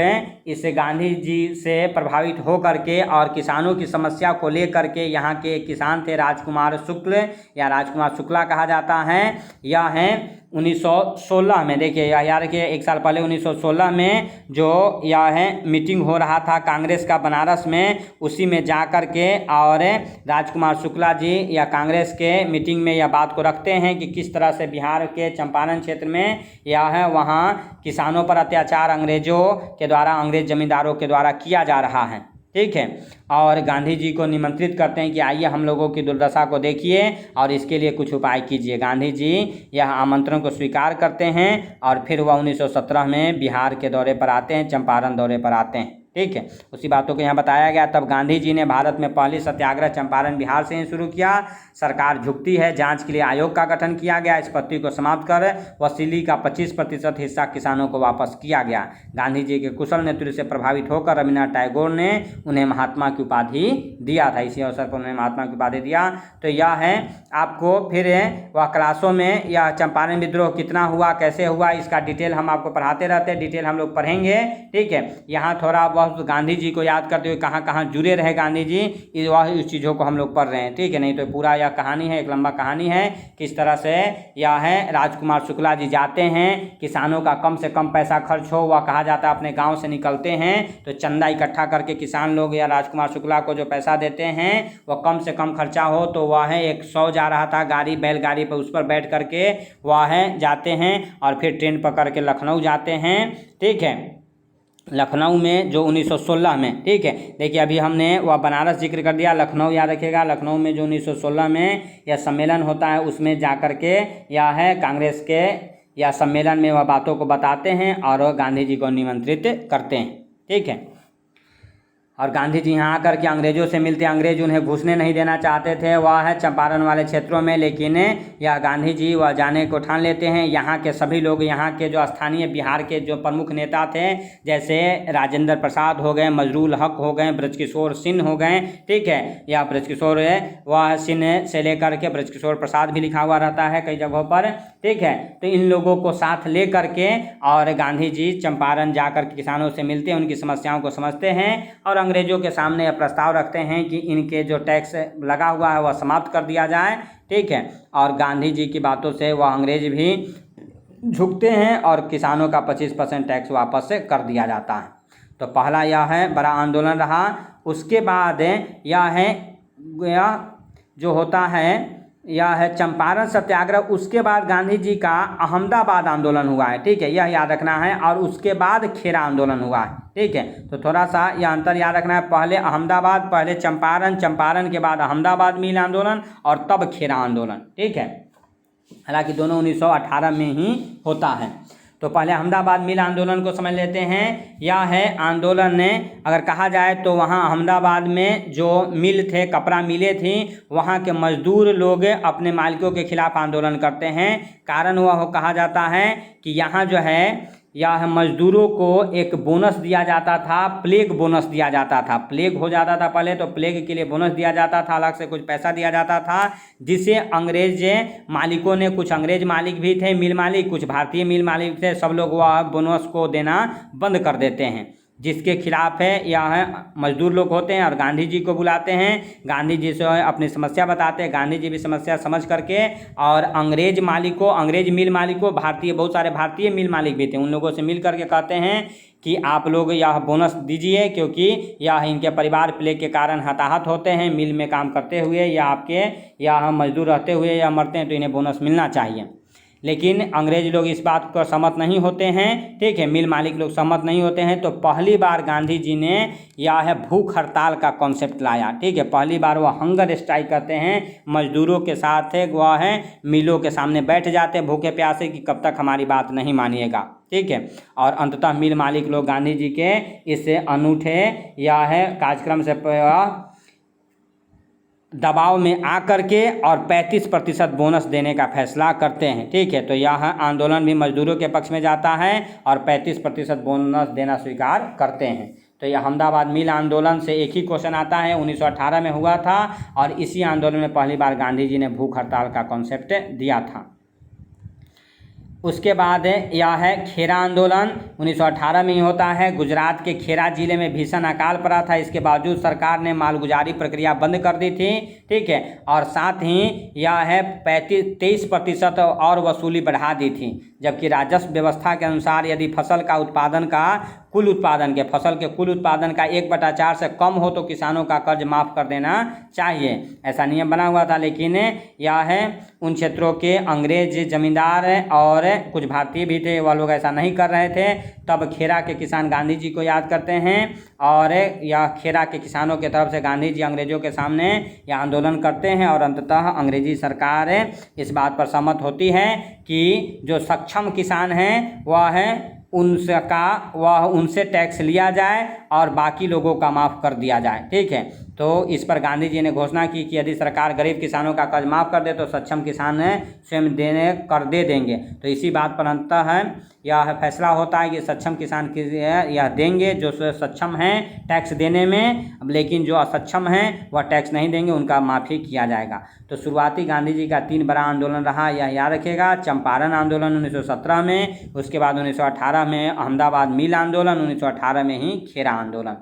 इस गांधी जी से प्रभावित हो करके और किसानों की समस्या को लेकर के यहाँ के किसान थे राजकुमार शुक्ल या राजकुमार शुक्ला कहा जाता है। यह है 1916 में, देखिए याद रखिए 1 साल पहले 1916 में जो यह है मीटिंग हो रहा था कांग्रेस का बनारस में, उसी में जा कर के और राजकुमार शुक्ला जी या कांग्रेस के मीटिंग में यह बात को रखते हैं कि किस तरह से बिहार के चंपारण क्षेत्र में यह है वहाँ किसानों पर अत्याचार अंग्रेजों के द्वारा, अंग्रेज जमींदारों के द्वारा किया जा रहा है, ठीक है। और गांधी जी को निमंत्रित करते हैं कि आइए हम लोगों की दुर्दशा को देखिए और इसके लिए कुछ उपाय कीजिए। गांधी जी यह आमंत्रण को स्वीकार करते हैं और फिर वह 1917 में बिहार के दौरे पर आते हैं, चंपारण दौरे पर आते हैं, ठीक है। उसी बातों को यहाँ बताया गया। तब गांधी जी ने भारत में पहली सत्याग्रह चंपारण बिहार से ही शुरू किया। सरकार झुकती है, जांच के लिए आयोग का गठन किया गया। इस पद्धति को समाप्त कर वसूली का 25% हिस्सा किसानों को वापस किया गया। गांधी जी के कुशल नेतृत्व से प्रभावित होकर रविन्द्रनाथ टैगोर ने उन्हें महात्मा की उपाधि दिया था। इसी अवसर पर उन्हें महात्मा की उपाधि दिया। तो यह है आपको फिर वह क्लासों में यह चंपारण विद्रोह कितना हुआ, कैसे हुआ, इसका डिटेल हम आपको पढ़ाते रहते हैं, डिटेल हम लोग पढ़ेंगे, ठीक है। यहाँ थोड़ा बहुत गांधी जी को याद करते हुए कहाँ कहाँ जुड़े रहे गांधी जी, इस चीज़ों को हम लोग पढ़ रहे हैं, ठीक है। नहीं तो पूरा यह कहानी है, एक लंबा कहानी है, किस तरह से यह है राजकुमार शुक्ला जी जाते हैं, किसानों का कम से कम पैसा खर्च हो, वह कहा जाता है अपने गाँव से निकलते हैं तो चंदा इकट्ठा करके किसान लोग या राजकुमार शुक्ला को जो पैसा देते हैं वह कम से कम खर्चा हो, तो वह है 100 जा रहा था गाड़ी, बैलगाड़ी पर, उस पर बैठ करके वह है जाते हैं और फिर ट्रेन पकड़ के लखनऊ जाते हैं, ठीक है। लखनऊ में जो 1916 में, ठीक है, देखिए अभी हमने वह बनारस जिक्र कर दिया, लखनऊ याद रखिएगा। लखनऊ में जो 1916 में यह सम्मेलन होता है उसमें जा कर के यह है कांग्रेस के या सम्मेलन में वह बातों को बताते हैं और गांधी जी को निमंत्रित करते हैं, ठीक है। और गांधी जी यहाँ आकर के अंग्रेजों से मिलते, अंग्रेज उन्हें घुसने नहीं देना चाहते थे, वह है चंपारण वाले क्षेत्रों में, लेकिन यह गांधी जी वह जाने को ठान लेते हैं। यहाँ के सभी लोग, यहाँ के जो स्थानीय बिहार के जो प्रमुख नेता थे जैसे राजेंद्र प्रसाद हो गए, मजरूल हक हो गए, ब्रजकिशोर सिंह हो गए, ठीक है। यह ब्रजकिशोर वह सिंह से लेकर के ब्रजकिशोर प्रसाद भी लिखा हुआ रहता है कई जगहों पर, ठीक है। तो इन लोगों को साथ ले करके और गांधी जी चंपारण जाकर के किसानों से मिलते हैं, उनकी समस्याओं को समझते हैं और अंग्रेजों के सामने यह प्रस्ताव रखते हैं कि इनके जो टैक्स लगा हुआ है वह समाप्त कर दिया जाए, ठीक है। और गांधी जी की बातों से वह अंग्रेज भी झुकते हैं और किसानों का 25% टैक्स वापस से कर दिया जाता है। तो पहला यह है बड़ा आंदोलन रहा। उसके बाद यह जो होता है यह है चंपारण सत्याग्रह। उसके बाद गांधी जी का अहमदाबाद आंदोलन हुआ है, ठीक है, यह याद रखना है। और उसके बाद खेरा आंदोलन हुआ है, ठीक है। तो थोड़ा सा यह अंतर याद रखना है, पहले अहमदाबाद, पहले चंपारण, चंपारण के बाद अहमदाबाद मिल आंदोलन और तब खेरा आंदोलन, ठीक है। हालांकि दोनों 1918 में ही होता है। तो पहले अहमदाबाद मिल आंदोलन को समझ लेते हैं। यह है आंदोलन ने अगर कहा जाए तो वहाँ अहमदाबाद में जो मिल थे, कपड़ा मिलें थी, वहाँ के मजदूर लोग अपने मालिकों के खिलाफ आंदोलन करते हैं। कारण वह कहा जाता है कि यहाँ जो है यह मजदूरों को एक बोनस दिया जाता था, प्लेग बोनस दिया जाता था। प्लेग हो जाता था पहले, तो प्लेग के लिए बोनस दिया जाता था, अलग से कुछ पैसा दिया जाता था, जिसे अंग्रेज मालिकों ने, कुछ अंग्रेज मालिक भी थे मिल मालिक, कुछ भारतीय मिल मालिक थे, सब लोग वह बोनस को देना बंद कर देते हैं। जिसके खिलाफ है यह मजदूर लोग होते हैं और गांधी जी को बुलाते हैं। गांधी जी से अपनी समस्या बताते हैं। गांधी जी भी समस्या समझ करके और अंग्रेज मालिकों, अंग्रेज मिल मालिकों, भारतीय, बहुत सारे भारतीय मिल मालिक भी थे, उन लोगों से मिल करके कहते हैं कि आप लोग यह बोनस दीजिए, क्योंकि यह इनके परिवार प्लेग के कारण हताहत होते हैं मिल में काम करते हुए, या आपके या मजदूर रहते हुए या मरते हैं, तो इन्हें बोनस मिलना चाहिए। लेकिन अंग्रेज लोग इस बात को सहमत नहीं होते हैं, ठीक है, मिल मालिक लोग सहमत नहीं होते हैं। तो पहली बार गांधी जी ने यह है भूख हड़ताल का कॉन्सेप्ट लाया, ठीक है। पहली बार वह हंगर स्ट्राइक करते हैं, मजदूरों के साथ वह है मिलों के सामने बैठ जाते हैं भूखे प्यासे कि कब तक हमारी बात नहीं मानिएगा, ठीक है। और अंततः मिल मालिक लोग गांधी जी के इस अनूठे यह है कार्यक्रम से दबाव में आकर के और 35% बोनस देने का फैसला करते हैं, ठीक है। तो यह आंदोलन भी मजदूरों के पक्ष में जाता है और 35% बोनस देना स्वीकार करते हैं। तो यह अहमदाबाद मिल आंदोलन से एक ही क्वेश्चन आता है, 1918 में हुआ था और इसी आंदोलन में पहली बार गांधी जी ने भूख हड़ताल का कॉन्सेप्ट दिया था। उसके बाद यह है खेरा आंदोलन, 1918 में ही होता है। गुजरात के खेरा जिले में भीषण अकाल पड़ा था, इसके बावजूद सरकार ने मालगुजारी प्रक्रिया बंद कर दी थी, ठीक है। और साथ ही यह है 23% और वसूली बढ़ा दी थी, जबकि राजस्व व्यवस्था के अनुसार यदि फसल का उत्पादन का कुल उत्पादन के फसल के कुल उत्पादन का 1/4 से कम हो तो किसानों का कर्ज माफ़ कर देना चाहिए, ऐसा नियम बना हुआ था। लेकिन यह है उन क्षेत्रों के अंग्रेज जमींदार और कुछ भारतीय भी थे, वह लोग ऐसा नहीं कर रहे थे। तब खेरा के किसान गांधी जी को याद करते हैं और यह खेरा के किसानों के तरफ से गांधी जी अंग्रेजों के सामने यह आंदोलन करते हैं और अंततः अंग्रेजी सरकार इस बात पर सहमत होती है कि जो सक्षम किसान हैं वह है उनसे टैक्स लिया जाए और बाकी लोगों का माफ़ कर दिया जाए, ठीक है। तो इस पर गांधी जी ने घोषणा की कि यदि सरकार गरीब किसानों का कर्ज माफ़ कर दे तो सक्षम किसान स्वयं दे देंगे। तो इसी बात पर अंततः है यह फैसला होता है कि सक्षम किसान यह देंगे जो सक्षम हैं टैक्स देने में, लेकिन जो असक्षम हैं वह टैक्स नहीं देंगे, उनका माफ़ी किया जाएगा। तो शुरुआती गांधी जी का 3 बड़ा आंदोलन रहा, यह याद रखेगा। चंपारण आंदोलन 1917 में, उसके बाद 1918 में अहमदाबाद मिल आंदोलन, 1918 में ही खेरा आंदोलन।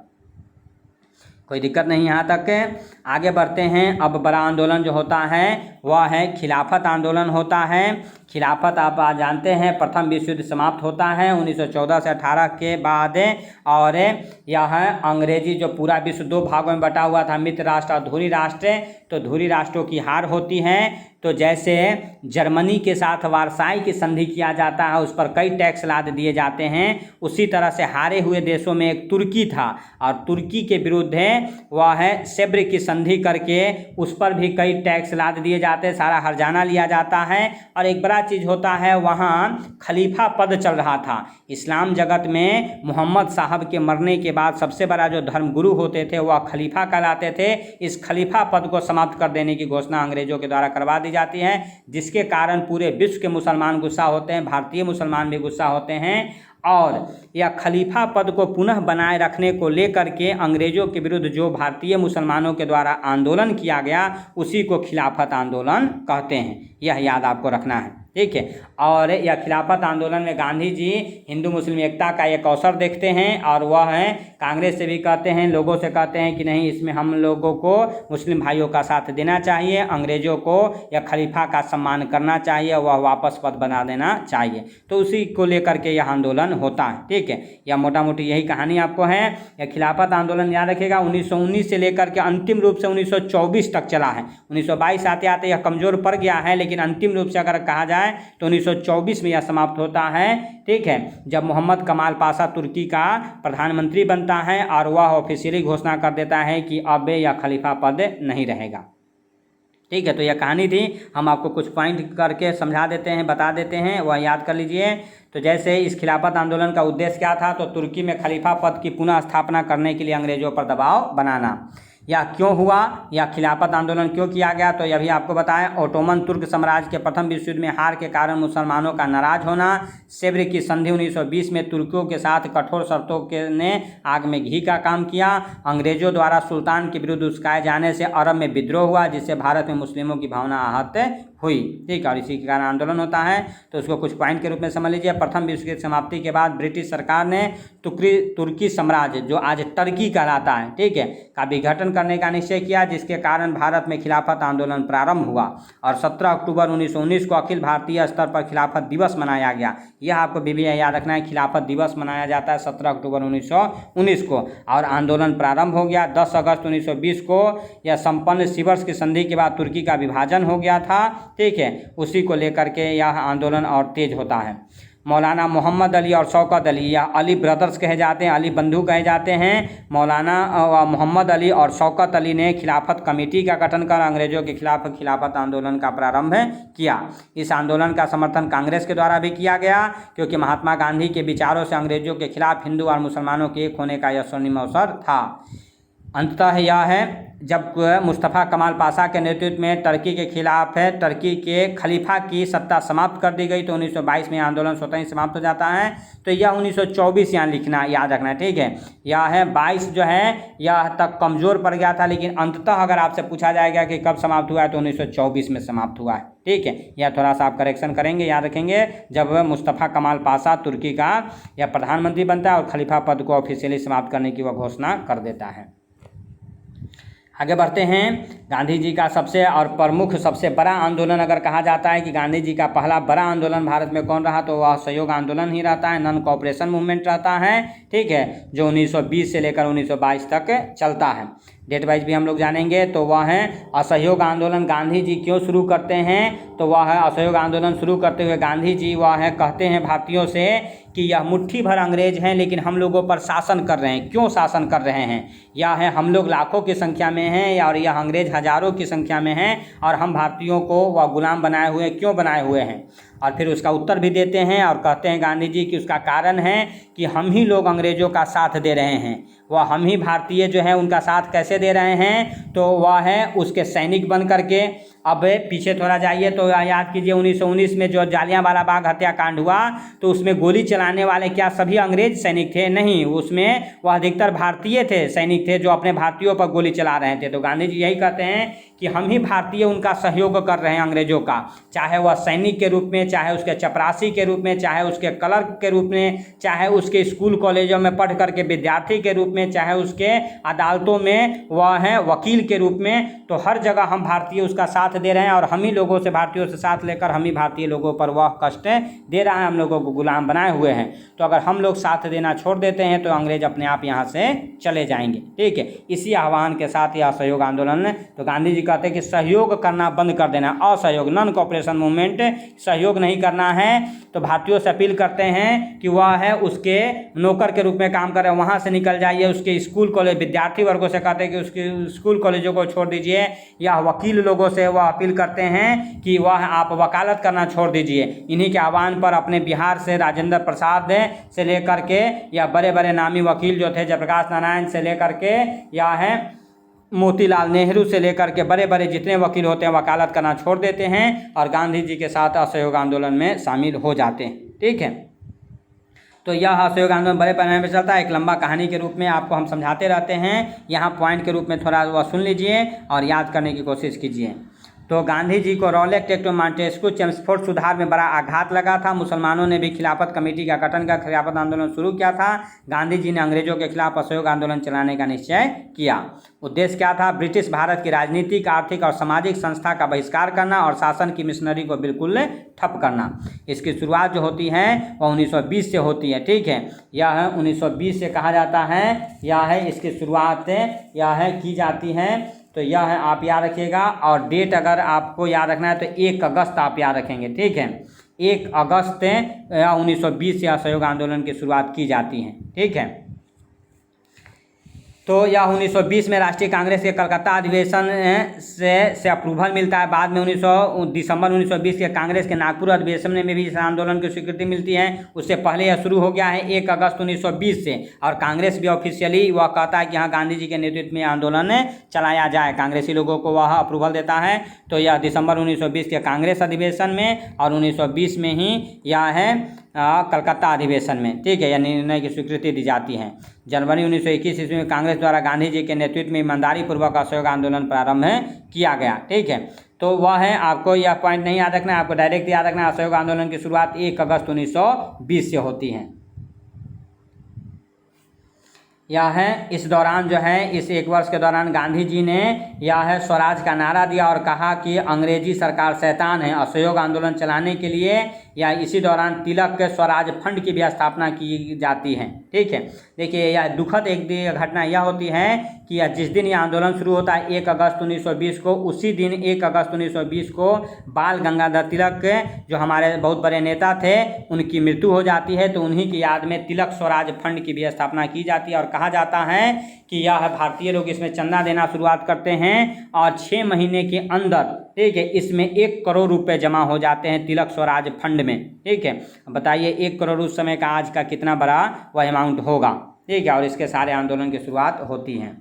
कोई दिक्कत नहीं यहाँ तक। आगे बढ़ते हैं। अब बड़ा आंदोलन जो होता है वह है खिलाफत आंदोलन होता है। खिलाफत आप जानते हैं प्रथम विश्व युद्ध समाप्त होता है 1914 से 18 के बाद, और यह अंग्रेजी जो पूरा विश्व 2 भागों में बटा हुआ था, मित्र राष्ट्र और धुरी राष्ट्र, तो धुरी राष्ट्रों की हार होती है। तो जैसे जर्मनी के साथ वारसाई की संधि किया जाता है, उस पर कई टैक्स लाद दिए जाते हैं, उसी तरह से हारे हुए देशों में एक तुर्की था और तुर्की के विरुद्ध वह है सेब्र की संधि करके उस पर भी कई टैक्स लाद दिए जाते हैं, सारा हर्जाना लिया जाता है। और एक बड़ा चीज़ होता है, वहाँ खलीफा पद चल रहा था। इस्लाम जगत में मोहम्मद साहब के मरने के बाद सबसे बड़ा जो धर्मगुरु होते थे वह खलीफा कहलाते थे। इस खलीफा पद को समाप्त कर देने की घोषणा अंग्रेजों के द्वारा करवा दी जाती है, जिसके कारण पूरे विश्व के मुसलमान गुस्सा होते हैं, भारतीय मुसलमान भी गुस्सा होते हैं। और यह खलीफा पद को पुनः बनाए रखने को लेकर के अंग्रेजों के विरुद्ध जो भारतीय मुसलमानों के द्वारा आंदोलन किया गया उसी को खिलाफत आंदोलन कहते हैं, यह याद आपको रखना है, ठीक है। और यह खिलाफत आंदोलन में गांधी जी हिंदू मुस्लिम एकता का एक अवसर देखते हैं और वह है कांग्रेस से भी कहते हैं, लोगों से कहते हैं कि नहीं, इसमें हम लोगों को मुस्लिम भाइयों का साथ देना चाहिए, अंग्रेजों को या खलीफा का सम्मान करना चाहिए, वह वापस पद बना देना चाहिए। तो उसी को लेकर के यह आंदोलन होता है, ठीक है। यह मोटा मोटी यही कहानी आपको है। यह खिलाफत आंदोलन याद रखेगा 1919 से लेकर के अंतिम रूप से 1924 तक चला है। 1922 आते आते यह कमज़ोर पड़ गया है, लेकिन अंतिम रूप से अगर कहा जाए तो 1924 में यह समाप्त होता है, ठीक है, जब मोहम्मद कमाल पाशा तुर्की का प्रधानमंत्री बनता है और वह ऑफिशियली घोषणा कर देता है कि अब यह खलीफा पद नहीं रहेगा। ठीक है, तो यह कहानी थी। हम आपको कुछ पॉइंट करके समझा देते हैं, बता देते हैं, वह याद कर लीजिए। तो जैसे इस खिलाफत आंदोलन का उद्देश्य क्या था, तो तुर्की में खलीफा पद की पुनः स्थापना करने के लिए अंग्रेजों पर दबाव बनाना। यह क्यों हुआ, यह खिलाफत आंदोलन क्यों किया गया, तो यह भी आपको बताएं। ओटोमन तुर्क साम्राज्य के प्रथम विश्व युद्ध में हार के कारण मुसलमानों का नाराज होना, सेव्र की संधि 1920 में तुर्कियों के साथ कठोर शर्तों के ने आग में घी का काम किया, अंग्रेजों द्वारा सुल्तान के विरुद्ध उस्काए जाने से अरब में विद्रोह हुआ, जिससे भारत में मुस्लिमों की भावना आहत हुई। ठीक है, और इसी के कारण आंदोलन होता है। तो उसको कुछ पॉइंट के रूप में समझ लीजिए। प्रथम विश्व युद्ध की समाप्ति के बाद ब्रिटिश सरकार ने तुर्की साम्राज्य, जो आज टर्की कहलाता है, ठीक है, का विघटन करने का निश्चय किया, जिसके कारण भारत में खिलाफत आंदोलन प्रारंभ हुआ और 17 अक्टूबर 1919 को अखिल भारतीय स्तर पर खिलाफत दिवस मनाया गया। यह आपको भी याद रखना है, खिलाफत दिवस मनाया जाता है 17 अक्टूबर 1919 को। और आंदोलन प्रारंभ हो गया 10 अगस्त 1920 को। यह संपन्न सिवर्स की संधि के बाद तुर्की का विभाजन हो गया था, ठीक है, उसी को लेकर के यह आंदोलन और तेज होता है। मौलाना मोहम्मद अली और शौकत अली, या अली ब्रदर्स कहे जाते हैं, अली बंधु कहे जाते हैं, मौलाना मोहम्मद अली और शौकत अली ने खिलाफत कमेटी का गठन कर अंग्रेजों के खिलाफ खिलाफत आंदोलन का प्रारंभ किया। इस आंदोलन का समर्थन कांग्रेस के द्वारा भी किया गया, क्योंकि महात्मा गांधी के विचारों से अंग्रेजों के खिलाफ हिंदू और मुसलमानों के एक होने का यह स्वर्णिम अवसर था। अंततः यह है, जब मुस्तफ़ा कमाल पाशा के नेतृत्व में टर्की के खिलाफ है टर्की के खलीफा की सत्ता समाप्त कर दी गई, तो 1922 में आंदोलन स्वतः ही समाप्त हो जाता है। तो यह 1924 यहाँ लिखना, याद रखना है, ठीक है। यह है 22 जो है यह तक कमज़ोर पड़ गया था, लेकिन अंततः अगर आपसे पूछा जाएगा कि कब समाप्त हुआ है, तो 1924 में समाप्त हुआ है, ठीक है। यह थोड़ा सा आप करेक्शन करेंगे, याद रखेंगे। जब मुस्तफ़ा कमाल पाशा तुर्की का यह प्रधानमंत्री बनता है और खलीफा पद को ऑफिशियली समाप्त करने की वह घोषणा कर देता है। आगे बढ़ते हैं। गांधी जी का सबसे और प्रमुख सबसे बड़ा आंदोलन अगर कहा जाता है कि गांधी जी का पहला बड़ा आंदोलन भारत में कौन रहा, तो वह असहयोग आंदोलन ही रहता है, नॉन कोऑपरेशन मूवमेंट रहता है, ठीक है, जो 1920 से लेकर 1922 तक चलता है। डेट वाइज भी हम लोग जानेंगे। तो वह है असहयोग आंदोलन। गांधी जी क्यों शुरू करते हैं, तो वह है असहयोग आंदोलन शुरू करते हुए गांधी जी वह है कहते हैं भारतीयों से कि यह मुट्ठी भर अंग्रेज हैं, लेकिन हम लोगों पर शासन कर रहे हैं। क्यों शासन कर रहे हैं, यह है हम लोग लाखों की संख्या में हैं और यह अंग्रेज हजारों की संख्या में हैं, और हम भारतीयों को वह गुलाम बनाए हुए क्यों बनाए हुए हैं। और फिर उसका उत्तर भी देते हैं और कहते हैं गांधी जी कि उसका कारण है कि हम ही लोग अंग्रेज़ों का साथ दे रहे हैं। वह हम ही भारतीय जो है उनका साथ कैसे दे रहे हैं, तो वह है उसके सैनिक बन करके। अब पीछे थोड़ा जाइए तो याद कीजिए 1919 में जो जालियांवाला बाग हत्याकांड हुआ, तो उसमें गोली चलाने वाले क्या सभी अंग्रेज सैनिक थे? नहीं, उसमें वह अधिकतर भारतीय थे, सैनिक थे जो अपने भारतीयों पर गोली चला रहे थे। तो गांधी जी यही कहते हैं कि हम ही भारतीय उनका सहयोग कर रहे हैं अंग्रेजों का, चाहे वह सैनिक के रूप में, चाहे उसके चपरासी के रूप में, चाहे उसके क्लर्क के रूप में, चाहे उसके स्कूल कॉलेजों में पढ़ करके विद्यार्थी के रूप में, चाहे उसके अदालतों में वह है वकील के रूप में। तो हर जगह हम भारतीय उसका साथ दे रहे हैं और हम ही लोगों से, भारतीयों से साथ लेकर हम ही भारतीय लोगों पर वह कष्ट दे रहा है, हम लोगों को गुलाम बनाए हुए हैं। तो अगर हम लोग साथ देना छोड़ देते हैं तो अंग्रेज अपने आप यहाँ से चले जाएंगे। ठीक है, इसी आह्वान के साथ यह असहयोग आंदोलन। तो गांधी जी कहते हैं कि सहयोग करना बंद कर देना, असहयोग, नॉन कोऑपरेशन मूवमेंट, सहयोग नहीं करना है। तो भारतीयों से अपील करते हैं कि वह है उसके नौकर के रूप में काम करे, वहाँ से निकल जाइए। उसके स्कूल कॉलेज विद्यार्थी वर्गों से कहते हैं कि उसके स्कूल कॉलेजों को छोड़ दीजिए, या वकील लोगों से वह अपील करते हैं कि वह आप वकालत करना छोड़ दीजिए। इन्हीं के आह्वान पर अपने बिहार से राजेंद्र प्रसाद से लेकर के या बड़े बड़े नामी वकील जो थे जयप्रकाश नारायण से लेकर के या है मोतीलाल नेहरू से लेकर के बड़े बड़े जितने वकील होते हैं वकालत करना छोड़ देते हैं और गांधी जी के साथ असहयोग आंदोलन में शामिल हो जाते हैं। ठीक है, तो यह असहयोग आंदोलन बड़े पैमाने पर चलता है। एक लंबा कहानी के रूप में आपको हम समझाते रहते हैं, यहाँ पॉइंट के रूप में थोड़ा वह सुन लीजिए और याद करने की कोशिश कीजिए। तो गांधी जी को रॉलेट एक्ट मॉन्टेस्क्यू चेम्सफोर्ड सुधार में बड़ा आघात लगा था। मुसलमानों ने भी खिलाफत कमेटी का गठन कर खिलाफत आंदोलन शुरू किया था। गांधी जी ने अंग्रेजों के खिलाफ असहयोग आंदोलन चलाने का निश्चय किया। उद्देश्य क्या था? ब्रिटिश भारत की राजनीतिक, आर्थिक और सामाजिक संस्था का बहिष्कार करना और शासन की मिशनरी को बिल्कुल ठप करना। इसकी शुरुआत जो होती है वह 1920 से होती है। ठीक है, यह 1920 से कहा जाता है, यह है इसकी शुरुआत यह है की जाती है। तो यह है आप याद रखिएगा, और डेट अगर आपको याद रखना है तो 1 अगस्त आप याद रखेंगे। ठीक है, 1 अगस्त 1920 से असहयोग आंदोलन की शुरुआत की जाती है। ठीक है, तो यह 1920 में राष्ट्रीय कांग्रेस के कलकत्ता अधिवेशन से अप्रूवल मिलता है। बाद में दिसंबर 1920 के कांग्रेस के नागपुर अधिवेशन में भी इस आंदोलन की स्वीकृति मिलती है। उससे पहले यह शुरू हो गया है 1 अगस्त 1920 से, और कांग्रेस भी ऑफिशियली वह कहता है कि हाँ गांधी जी के नेतृत्व में आंदोलन चलाया जाए, कांग्रेसी लोगों को वह अप्रूवल देता है। तो यह दिसंबर 1920 के कांग्रेस अधिवेशन में और 1920 में ही यह है कलकत्ता अधिवेशन में, ठीक है, यह निर्णय की स्वीकृति दी जाती है। जनवरी 1921 ईस्वी में कांग्रेस द्वारा गांधी जी के नेतृत्व में ईमानदारी पूर्वक असहयोग आंदोलन प्रारंभ किया गया, ठीक है। तो वह है, आपको यह पॉइंट नहीं याद रखना है, आपको डायरेक्ट याद रखना है असहयोग आंदोलन की शुरुआत 1 अगस्त 1920 से होती है। यह है इस दौरान जो है, इस 1 वर्ष के दौरान गांधी जी ने यह है स्वराज का नारा दिया और कहा कि अंग्रेजी सरकार शैतान है। असहयोग आंदोलन चलाने के लिए या इसी दौरान तिलक के स्वराज फंड की भी स्थापना की जाती है, ठीक है। देखिए यह दुखद एक घटना यह होती है कि जिस दिन यह आंदोलन शुरू होता है 1 अगस्त 1920 को, उसी दिन 1 अगस्त 1920 को बाल गंगाधर तिलक जो हमारे बहुत बड़े नेता थे उनकी मृत्यु हो जाती है। तो उन्हीं की याद में तिलक स्वराज फंड की भी स्थापना की जाती है और कहा जाता है कि यह भारतीय लोग इसमें चंदा देना शुरुआत करते हैं और 6 महीने के अंदर, ठीक है, इसमें 1 करोड़ रुपए जमा हो जाते हैं तिलक स्वराज फंड में, ठीक है। बताइए 1 करोड़ उस समय का आज का कितना बड़ा वह अमाउंट होगा, ठीक है। और इसके सारे आंदोलन की शुरुआत होती है।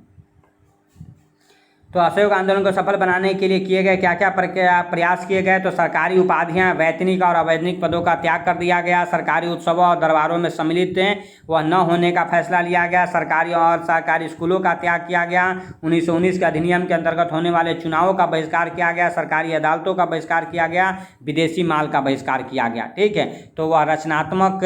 तो असहयोग आंदोलन को सफल बनाने के लिए किए गए क्या क्या प्रयास किए गए, तो सरकारी उपाधियां, वैतनिक और अवैतनिक पदों का त्याग कर दिया गया। सरकारी उत्सवों और दरबारों में सम्मिलित वह न होने का फैसला लिया गया। सरकारी और सरकारी स्कूलों का त्याग किया गया। 1919 के अधिनियम के अंतर्गत होने वाले चुनावों का बहिष्कार किया गया। सरकारी अदालतों का बहिष्कार किया गया। विदेशी माल का बहिष्कार किया गया, ठीक है। तो वह रचनात्मक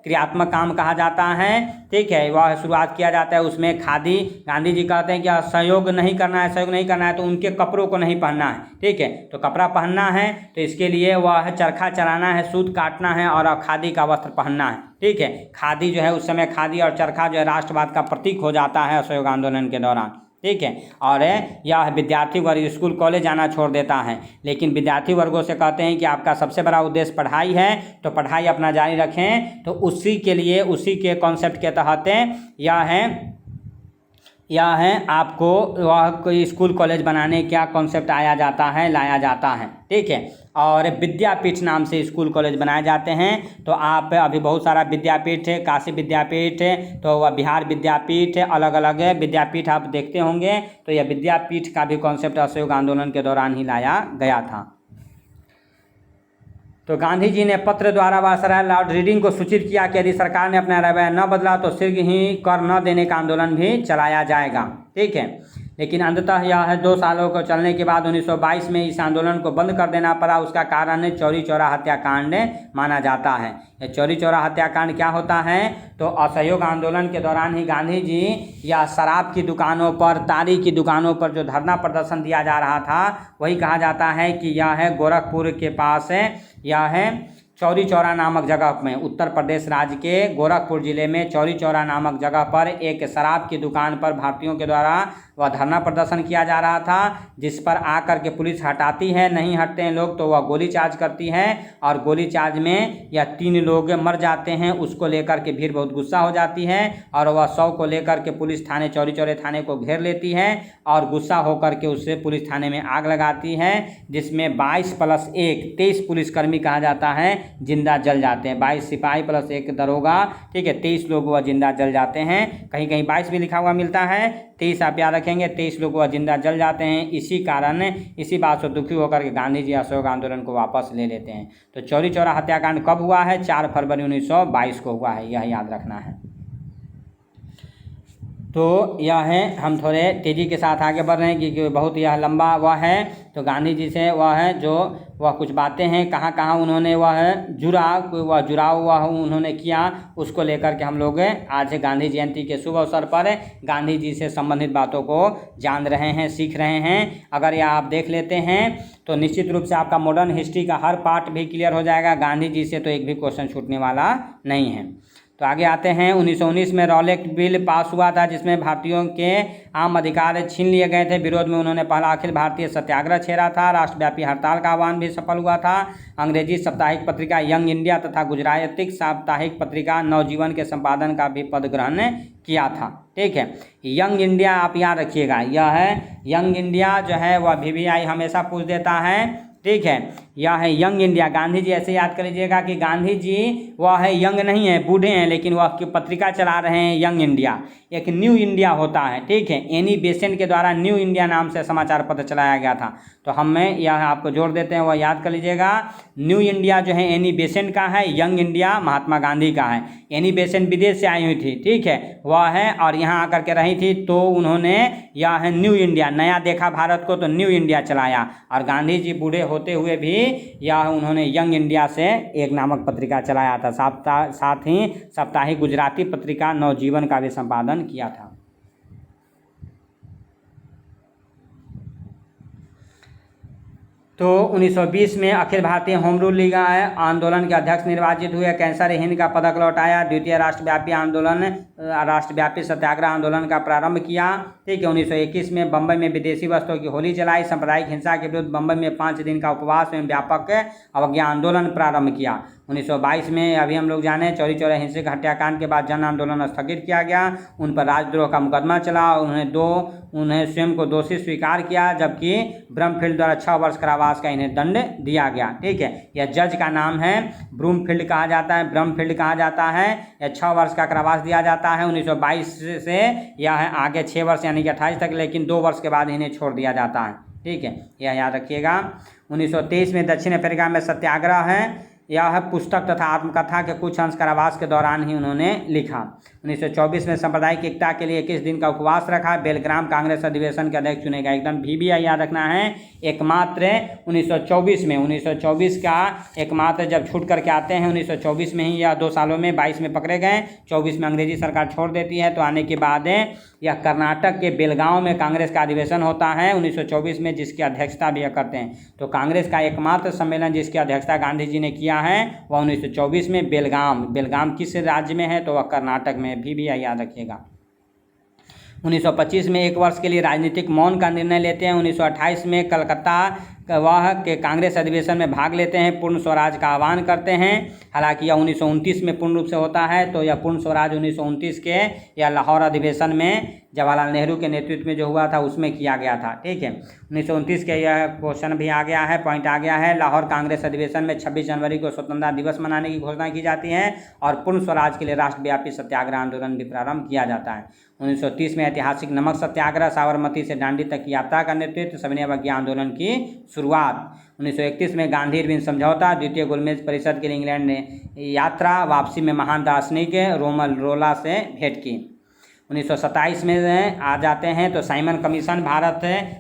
क्रियात्मक काम कहा जाता है, ठीक है, वह शुरुआत किया जाता है। उसमें खादी, गांधी जी कहते हैं कि सहयोग नहीं करना है, सहयोग नहीं करना है तो उनके कपड़ों को नहीं पहनना है, ठीक है। तो कपड़ा पहनना है तो इसके लिए वह चरखा चलाना है, सूत काटना है और खादी का वस्त्र पहनना है, ठीक है। खादी जो है उस समय खादी और चरखा जो है राष्ट्रवाद का प्रतीक हो जाता है असहयोग आंदोलन के दौरान, ठीक है। और यह विद्यार्थी वर्ग स्कूल कॉलेज आना छोड़ देता है, लेकिन विद्यार्थी वर्गों से कहते हैं कि आपका सबसे बड़ा उद्देश्य पढ़ाई है तो पढ़ाई अपना जारी रखें। तो उसी के लिए, उसी के कॉन्सेप्ट के तहत यह है आपको वह कोई स्कूल कॉलेज बनाने का कॉन्सेप्ट लाया जाता है, ठीक है। और विद्यापीठ नाम से स्कूल कॉलेज बनाए जाते हैं। तो आप अभी बहुत सारा विद्यापीठ है, काशी विद्यापीठ है, तो वह बिहार विद्यापीठ है, अलग अलग विद्यापीठ आप देखते होंगे। तो यह विद्यापीठ का भी कॉन्सेप्ट असहयोग आंदोलन के दौरान ही लाया गया था। तो गांधी जी ने पत्र द्वारा वायसराय लॉर्ड रीडिंग को सूचित किया कि यदि सरकार ने अपना रवैया न बदला तो शीघ्र ही कर न देने का आंदोलन भी चलाया जाएगा, ठीक है। लेकिन अंततः यह 2 सालों को चलने के बाद 1922 में इस आंदोलन को बंद कर देना पड़ा। उसका कारण चौरी चौरा हत्याकांड माना जाता है। यह चौरी चौरा हत्याकांड क्या होता है, तो असहयोग आंदोलन के दौरान ही गांधी जी या शराब की दुकानों पर, तारी की दुकानों पर जो धरना प्रदर्शन दिया जा रहा था, वही कहा जाता है कि यह है गोरखपुर के पास है, यह है चौरी चौरा नामक जगह में, उत्तर प्रदेश राज्य के गोरखपुर जिले में चौरी चौरा नामक जगह पर एक शराब की दुकान पर भारतीयों के द्वारा वह धरना प्रदर्शन किया जा रहा था, जिस पर आकर के पुलिस हटाती है। नहीं हटते हैं लोग तो वह गोली चार्ज करती है और गोली चार्ज में यह 3 लोग मर जाते हैं। उसको लेकर के भीड़ बहुत गुस्सा हो जाती है और वह 100 को लेकर के पुलिस थाने, चौरी चौरे थाने को घेर लेती है और गुस्सा होकर के उससे पुलिस थाने में आग लगाती है, जिसमें 22 + 1 23 पुलिसकर्मी कहा जाता है जिंदा जल जाते हैं। 22 सिपाही + 1 दरोगा, ठीक है, 23 लोग वह जिंदा जल जाते हैं। कहीं कहीं 22 भी लिखा हुआ मिलता है, 23 आप याद रखेंगे, 23 लोग वह जिंदा जल जाते हैं। इसी कारण, इसी बात से दुखी होकर के गांधी जी असहयोग आंदोलन को वापस ले लेते हैं। तो चौरी चौरा हत्याकांड कब हुआ है, 4 फरवरी 1922 को हुआ है, यह याद रखना है। तो यह है, हम थोड़े तेज़ी के साथ आगे बढ़ रहे हैं क्योंकि बहुत यह लंबा वह है। तो गांधी जी से वह है जो वह कुछ बातें हैं, कहाँ कहाँ उन्होंने वह जुड़ाव उन्होंने किया, उसको लेकर के हम लोग आज गांधी जयंती के शुभ अवसर पर गांधी जी से संबंधित बातों को जान रहे हैं, सीख रहे हैं। अगर यह आप देख लेते हैं तो निश्चित रूप से आपका मॉडर्न हिस्ट्री का हर पार्ट भी क्लियर हो जाएगा। गांधी जी से तो एक भी क्वेश्चन छूटने वाला नहीं है। तो आगे आते हैं 1919 में रॉलेट बिल पास हुआ था, जिसमें भारतीयों के आम अधिकार छीन लिए गए थे। विरोध में उन्होंने पहला अखिल भारतीय सत्याग्रह छेड़ा था। राष्ट्रव्यापी हड़ताल का आह्वान भी सफल हुआ था। अंग्रेजी साप्ताहिक पत्रिका यंग इंडिया तथा गुजराती साप्ताहिक पत्रिका नवजीवन के संपादन का भी पद ग्रहण किया था। ठीक है, यंग इंडिया आप याद रखिएगा, यह है यंग इंडिया जो है वह VVI हमेशा पूछ देता है। ठीक है, यह है यंग इंडिया। गांधी जी ऐसे याद कर लीजिएगा कि गांधी जी वह है यंग नहीं है, बूढ़े हैं, लेकिन वह पत्रिका चला रहे हैं यंग इंडिया। एक न्यू इंडिया होता है। ठीक है, एनी बेसेंट के द्वारा न्यू इंडिया नाम से समाचार पत्र चलाया गया था। तो हमें यह आपको जोड़ देते हैं, वह याद कर लीजिएगा। न्यू इंडिया जो है एनी बेसेंट का है, यंग इंडिया महात्मा गांधी का है। एनी बेसेंट विदेश से आई हुई थी, ठीक है, वह है, और यहाँ आकर के रही थी, तो उन्होंने यह है न्यू इंडिया, नया देखा भारत को, तो न्यू इंडिया चलाया। और गांधी जी बूढ़े होते हुए भी यह उन्होंने यंग इंडिया से एक नामक पत्रिका चलाया था। साथ ही साप्ताहिक गुजराती पत्रिका नवजीवन का भी संपादन किया था। तो 1920 में Akhil Bharatiya home rule league आंदोलन के अध्यक्ष निर्वाचित हुए। कैंसर हिंद का पदक लौटाया। द्वितीय राष्ट्रव्यापी आंदोलन, राष्ट्रव्यापी सत्याग्रह आंदोलन का प्रारंभ किया। ठीक है, 1921 में बंबई में विदेशी वस्त्रों की होली जलाई। सांप्रदायिक हिंसा के विरुद्ध बंबई में 5 दिन का उपवास एवं व्यापक अवज्ञा आंदोलन प्रारंभ किया। 1922 में अभी हम लोग जाने चौरी चौरा हिंसक हत्याकांड के बाद जन आंदोलन स्थगित किया गया। उन पर राजद्रोह का मुकदमा चला। उन्हें स्वयं को दोषी स्वीकार किया, जबकि ब्रमफील्ड द्वारा 6 वर्ष कारावास का इन्हें दंड दिया गया। ठीक है, यह जज का नाम है, ब्रूमफील्ड कहा जाता है, ब्रमफील्ड कहा जाता है। यह 6 वर्ष का कारावास दिया जाता है। 1922 से यह है आगे 6 वर्ष यानी कि 28 तक, लेकिन 2 वर्ष के बाद इन्हें छोड़ दिया जाता है। ठीक है, यह याद रखिएगा। 1923 में दक्षिण अफ्रीका में सत्याग्रह है। यह पुस्तक तथा आत्मकथा के कुछ अंश कारावास के दौरान ही उन्होंने लिखा। 1924 में सांप्रदायिक एकता के लिए 21 दिन का उपवास रखा। बेलग्राम कांग्रेस अधिवेशन के अध्यक्ष चुने गए। एकदम VVI याद रखना है। एकमात्र 1924 का एकमात्र जब छूट करके आते हैं 1924 में ही, या 2 सालों में 22 में पकड़े गए, 24 में अंग्रेजी सरकार छोड़ देती है। तो आने के बाद यह कर्नाटक के बेलगांव में कांग्रेस का अधिवेशन होता है 1924 में, जिसकी अध्यक्षता भी करते हैं। तो कांग्रेस का एकमात्र सम्मेलन जिसकी अध्यक्षता गांधी जी ने किया है वह 1924 में बेलगाम किस राज्य में है, तो वह कर्नाटक में। VVI याद रखिएगा। 1925 में 1 वर्ष के लिए राजनीतिक मौन का निर्णय लेते हैं। 1928 में कलकत्ता वह के कांग्रेस अधिवेशन में भाग लेते हैं, पूर्ण स्वराज का आह्वान करते हैं। हालांकि यह 1929 में पूर्ण रूप से होता है। तो यह पूर्ण स्वराज 1929 के या लाहौर अधिवेशन में जवाहरलाल नेहरू के नेतृत्व में जो हुआ था उसमें किया गया था। ठीक है, 1929 के यह क्वेश्चन भी आ गया है, पॉइंट आ गया है। लाहौर कांग्रेस अधिवेशन में 26 जनवरी को स्वतंत्रता दिवस मनाने की घोषणा की जाती है और पूर्ण स्वराज के लिए राष्ट्रव्यापी सत्याग्रह आंदोलन भी प्रारंभ किया जाता है। 1930 में ऐतिहासिक नमक सत्याग्रह, साबरमती से दांडी तक की यात्रा का नेतृत्व, सविनय अवज्ञा आंदोलन की शुरुआत। 1931 में गांधी इरविन समझौता, द्वितीय गोलमेज परिषद के लिए इंग्लैंड ने यात्रा, वापसी में महान दार्शनिक रोमल रोला से भेंट की। 1927 में आ जाते हैं तो साइमन कमीशन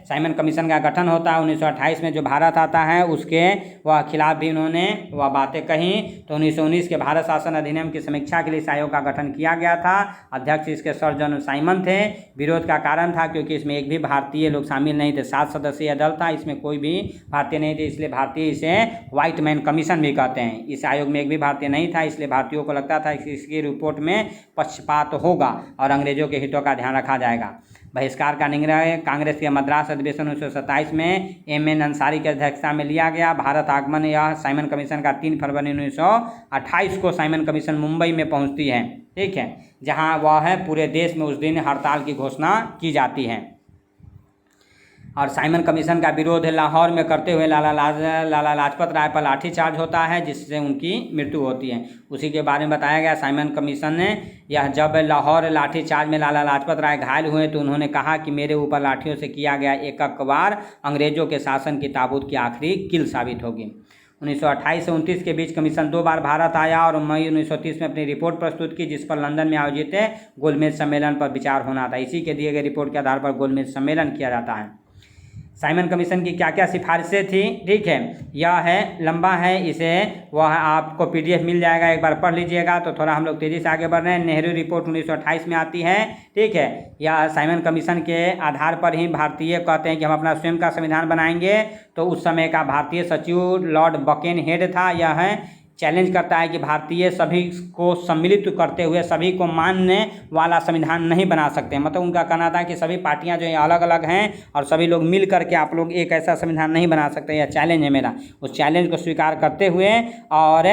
साइमन कमीशन का गठन होता है। 1928 में जो भारत आता है उसके वह खिलाफ भी उन्होंने वह बातें कही। तो 1919 के भारत शासन अधिनियम की समीक्षा के लिए इस आयोग का गठन किया गया था। अध्यक्ष इसके सर जॉन साइमन थे। विरोध का कारण था क्योंकि इसमें एक भी भारतीय लोग शामिल नहीं थे। 7 सदस्यीय दल था, इसमें कोई भी भारतीय नहीं थे, इसलिए भारतीय इसे व्हाइट मैन कमीशन भी कहते हैं। इस आयोग में एक भी भारतीय नहीं था, इसलिए भारतीयों को लगता था कि इसकी रिपोर्ट में पक्षपात होगा और अंग्रेजों के हितों का ध्यान रखा जाएगा। बहिष्कार का निर्णय कांग्रेस के मद्रास अधिवेशन 1927 में M.N. अंसारी की अध्यक्षता में लिया गया। भारत आगमन यह साइमन कमीशन का 3 फरवरी 1928 को साइमन कमीशन मुंबई में पहुंचती है। ठीक है, जहां वह है पूरे देश में उस दिन हड़ताल की घोषणा की जाती है। और साइमन कमीशन का विरोध लाहौर में करते हुए लाला लाजपत राय पर लाठीचार्ज होता है, जिससे उनकी मृत्यु होती है। उसी के बारे में बताया गया साइमन कमीशन ने, यह जब लाहौर लाठीचार्ज में लाला लाजपत राय घायल हुए तो उन्होंने कहा कि मेरे ऊपर लाठियों से किया गया एक वार अंग्रेजों के शासन की ताबूत की आखिरी कील साबित होगी। 1928 से 29 के बीच कमीशन 2 बार भारत आया और मई 1930 में अपनी रिपोर्ट प्रस्तुत की, जिस पर लंदन में आयोजित गोलमेज सम्मेलन पर विचार होना था। इसी के दिए गए रिपोर्ट के आधार पर गोलमेज सम्मेलन किया जाता है। साइमन कमीशन की क्या क्या सिफारिशें थी, ठीक है, यह है, लंबा है, इसे वह आपको PDF मिल जाएगा, एक बार पढ़ लीजिएगा। तो थोड़ा हम लोग तेज़ी से आगे बढ़ रहे हैं। नेहरू रिपोर्ट 1928 में आती है। ठीक है, यह साइमन कमीशन के आधार पर ही भारतीय कहते हैं कि हम अपना स्वयं का संविधान बनाएंगे। तो उस समय का भारतीय सचिव लॉर्ड बकेनहेड था। यह है चैलेंज करता है कि भारतीय सभी को सम्मिलित करते हुए सभी को मानने वाला संविधान नहीं बना सकते। मतलब उनका कहना था कि सभी पार्टियां जो अलग अलग हैं और सभी लोग मिल करके आप लोग एक ऐसा संविधान नहीं बना सकते, यह चैलेंज है मेरा। उस चैलेंज को स्वीकार करते हुए और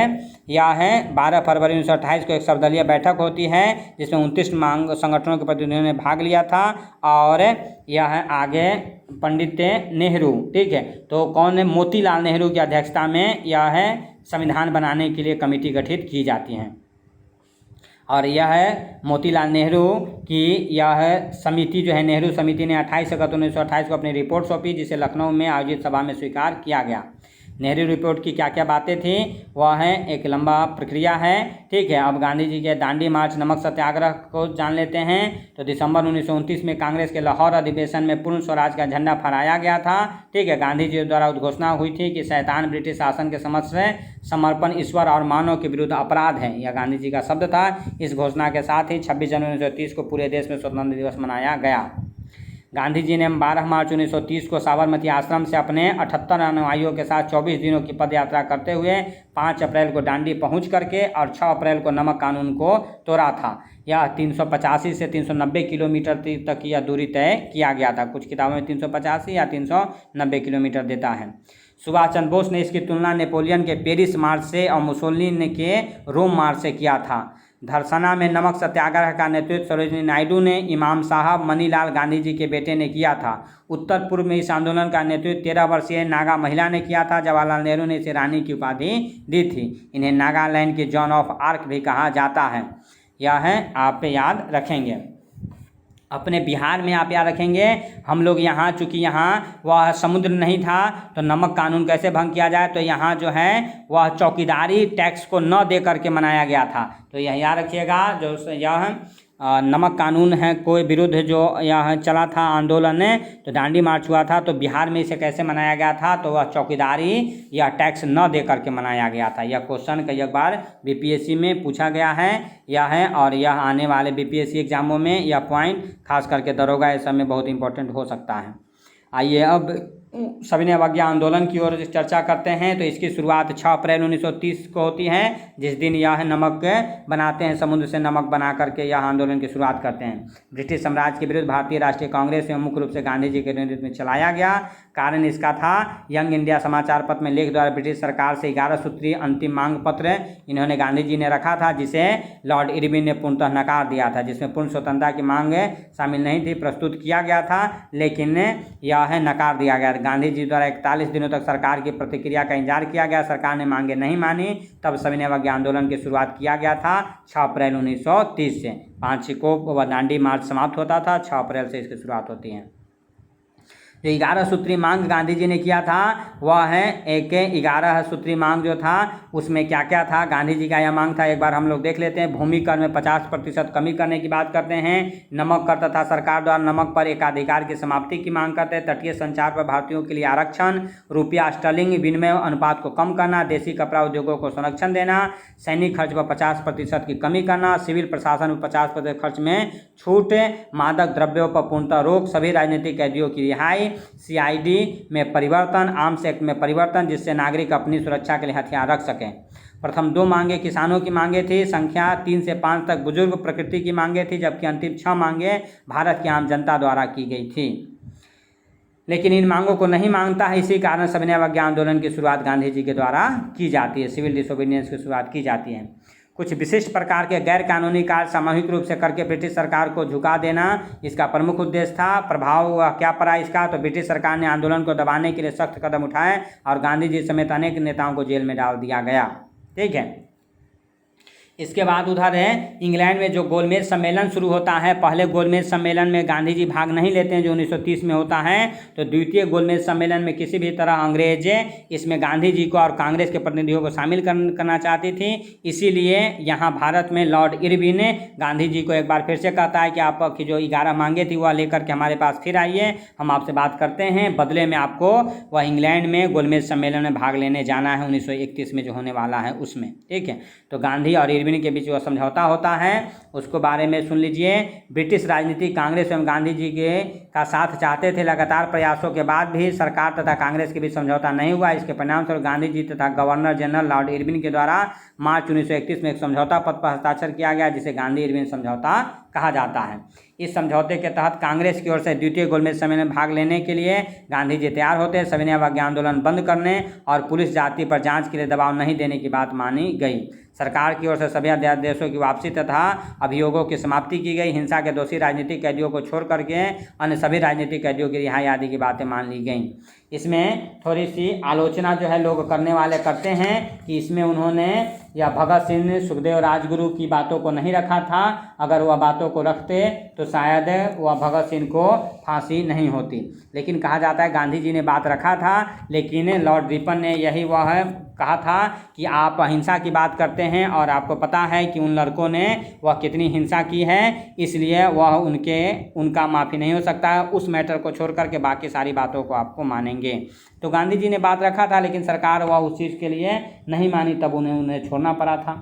यह है 12 फरवरी 1928 को एक सर्वदलीय बैठक होती है जिसमें 29 मांग संगठनों के प्रतिनिधियों ने भाग लिया था। और यह है आगे पंडित नेहरू, ठीक है, तो कौन है, मोतीलाल नेहरू की अध्यक्षता में यह है संविधान बनाने के लिए कमेटी गठित की जाती हैं। और यह है मोतीलाल नेहरू की यह समिति जो है, नेहरू समिति ने 28 अगस्त 1928 को अपनी रिपोर्ट सौंपी जिसे लखनऊ में आयोजित सभा में स्वीकार किया गया। नेहरू रिपोर्ट की क्या क्या बातें थी वह है एक लंबा प्रक्रिया है, ठीक है। अब गांधी जी के दांडी मार्च नमक सत्याग्रह को जान लेते हैं। तो दिसंबर 1929 में कांग्रेस के लाहौर अधिवेशन में पूर्ण स्वराज का झंडा फहराया गया था, ठीक है। गांधी जी द्वारा उद्घोषणा हुई थी कि शैतान ब्रिटिश शासन के समक्ष समर्पण ईश्वर और मानव के विरुद्ध अपराध है, यह गांधी जी का शब्द था। इस घोषणा के साथ ही 26 जनवरी 1930 को पूरे देश में स्वतंत्रता दिवस मनाया गया। गांधी जी ने 12 मार्च 1930 को साबरमती आश्रम से अपने 78 अनुयायियों के साथ 24 दिनों की पद यात्रा करते हुए 5 अप्रैल को दांडी पहुंच करके और 6 अप्रैल को नमक कानून को तोड़ा था। यह 385 से 390 किलोमीटर तक यह दूरी तय किया गया था। कुछ किताबों में 385 या 390 किलोमीटर देता है। सुभाष चंद्र बोस ने इसकी तुलना नेपोलियन के पेरिस मार्च से और मुसोलिनी के रोम मार्च से किया था। धरसना में नमक सत्याग्रह का नेतृत्व सरोजिनी नायडू ने इमाम साहब मनीलाल गांधी जी के बेटे ने किया था। उत्तर पूर्व में इस आंदोलन का नेतृत्व 13 वर्षीय नागा महिला ने किया था। जवाहरलाल नेहरू ने इसे रानी की उपाधि दी थी। इन्हें नागालैंड की जॉन ऑफ आर्क भी कहा जाता है। यह है आप याद रखेंगे। अपने बिहार में आप याद रखेंगे, हम लोग यहाँ चूँकि यहाँ वह समुद्र नहीं था तो नमक कानून कैसे भंग किया जाए, तो यहाँ जो है वह चौकीदारी टैक्स को न दे करके मनाया गया था। तो यह याद रखिएगा, जो यह नमक कानून है कोई विरुद्ध जो यह चला था आंदोलन, तो दांडी मार्च हुआ था, तो बिहार में इसे कैसे मनाया गया था, तो वह चौकीदारी या टैक्स न दे करके मनाया गया था। यह क्वेश्चन कई बार बीपीएससी में पूछा गया है, यह है, और यह आने वाले बीपीएससी एग्जामों में यह पॉइंट खास करके दरोगा इस सब में बहुत इंपॉर्टेंट हो सकता है। आइए अब सविनय अवज्ञा आंदोलन की ओर चर्चा करते हैं। तो इसकी शुरुआत 6 अप्रैल 1930 को होती है, जिस दिन यह नमक बनाते हैं, समुद्र से नमक बना करके यह आंदोलन की शुरुआत करते हैं। ब्रिटिश साम्राज्य के विरुद्ध भारतीय राष्ट्रीय कांग्रेस में मुख्य रूप से गांधी जी के नेतृत्व में चलाया गया। कारण इसका था यंग इंडिया समाचार पत्र में लेख द्वारा ब्रिटिश सरकार से 11 सूत्रीय अंतिम मांग पत्र इन्होंने गांधी जी ने रखा था, जिसे लॉर्ड इरविन ने पूर्णतः नकार दिया था, जिसमें पूर्ण स्वतंत्रता की मांग शामिल नहीं थी। प्रस्तुत किया गया था लेकिन यह नकार दिया गया। गांधी जी द्वारा 41 दिनों तक सरकार की प्रतिक्रिया का इंतजार किया गया। सरकार ने मांगे नहीं मानी, तब सविनय अवज्ञा आंदोलन की शुरुआत किया गया था 6 अप्रैल 1930 से। 5 को वह दांडी मार्च समाप्त होता था, 6 अप्रैल से इसकी शुरुआत होती है। जो 11 सूत्री मांग गांधी जी ने किया था वह है एक 11 सूत्री मांग जो था उसमें क्या क्या था। गांधी जी का यह मांग था, एक बार हम लोग देख लेते हैं। भूमि कर में 50% कमी करने की बात करते हैं। नमक कर तथा सरकार द्वारा नमक पर एकाधिकार की समाप्ति की मांग करते हैं। तटीय संचार पर भारतीयों के लिए आरक्षण, रुपया स्टर्लिंग विनिमय अनुपात को कम करना, देसी कपड़ा उद्योगों को संरक्षण देना, सैनिक खर्च पर 50% की कमी करना, सिविल प्रशासन पर 50% खर्च में छूट, मादक द्रव्यों पर पूर्णतः रोक, सभी राजनीतिक कैदियों की रिहाई, सीआईडी में परिवर्तन, आर्म्स एक्ट में परिवर्तन जिससे नागरिक अपनी सुरक्षा के लिए हथियार रख सकें। प्रथम 2 मांगे किसानों की मांगे थी, संख्या 3 से 5 तक बुजुर्ग प्रकृति की मांगे थी, जबकि अंतिम 6 मांगे भारत की आम जनता द्वारा की गई थी। लेकिन इन मांगों को नहीं मांगता है, इसी कारण सविनय अवज्ञा आंदोलन की शुरुआत गांधी जी के द्वारा की जाती है। सिविल डिसोबीडियंस की शुरुआत की जाती है। कुछ विशिष्ट प्रकार के गैर कानूनी कार्य सामूहिक रूप से करके ब्रिटिश सरकार को झुका देना इसका प्रमुख उद्देश्य था। प्रभाव क्या पड़ा इसका, तो ब्रिटिश सरकार ने आंदोलन को दबाने के लिए सख्त कदम उठाए और गांधी जी समेत अनेक नेताओं को जेल में डाल दिया गया। ठीक है। इसके बाद उधर है इंग्लैंड में जो गोलमेज सम्मेलन शुरू होता है। पहले गोलमेज सम्मेलन में गांधी जी भाग नहीं लेते हैं जो 1930 में होता है। तो द्वितीय गोलमेज सम्मेलन में किसी भी तरह अंग्रेज इसमें गांधी जी को और कांग्रेस के प्रतिनिधियों को शामिल करना चाहती थी। इसीलिए यहाँ भारत में लॉर्ड इरविन ने गांधी जी को एक बार फिर से कहता है कि आपकी जो 11 मांगे थी वह लेकर के हमारे पास फिर आइए, हम आपसे बात करते हैं, बदले में आपको वह इंग्लैंड में गोलमेज सम्मेलन में भाग लेने जाना है 1931 में जो होने वाला है उसमें। ठीक है। तो गांधी और इरविन इरविन के बीच वो समझौता होता है, उसको बारे में सुन लीजिए। ब्रिटिश राजनीतिक कांग्रेस एवं गांधी जी के का साथ चाहते थे। लगातार प्रयासों के बाद भी सरकार तथा कांग्रेस के बीच समझौता नहीं हुआ। इसके परिणामस्वरूप गांधी जी तथा गवर्नर जनरल लॉर्ड इरविन के द्वारा मार्च 1931 में एक समझौता पत्र पर हस्ताक्षर किया गया, जिसे गांधी इरविन समझौता कहा जाता है। इस समझौते के तहत कांग्रेस की ओर से द्वितीय गोलमेज सम्मेलन में भाग लेने के लिए गांधी जी तैयार होते। सविनय अवज्ञा आंदोलन बंद करने और पुलिस जाति पर जांच के लिए दबाव नहीं देने की बात मानी गई। सरकार की ओर से सभी अध्यादेशों की वापसी तथा अभियोगों की समाप्ति की गई। हिंसा के दोषी राजनीतिक कैदियों को छोड़ करके अन्य सभी राजनीतिक कैदियों की रिहाई आदि की बातें मान ली गईं। इसमें थोड़ी सी आलोचना जो है लोग करने वाले करते हैं कि इसमें उन्होंने या भगत सिंह सुखदेव राजगुरु की बातों को नहीं रखा था। अगर वह बातों को रखते तो शायद वह भगत सिंह को फांसी नहीं होती। लेकिन कहा जाता है गांधी जी ने बात रखा था, लेकिन लॉर्ड रिपन ने यही वह कहा था कि आप अहिंसा की बात करते हैं और आपको पता है कि उन लड़कों ने वह कितनी हिंसा की है, इसलिए वह उनका माफ़ी नहीं हो सकता। उस मैटर को छोड़ करके बाकी सारी बातों को आपको मानेंगे। तो गांधी जी ने बात रखा था, लेकिन सरकार वह उस चीज़ के लिए नहीं मानी, तब उन्हें छोड़ना पड़ा था।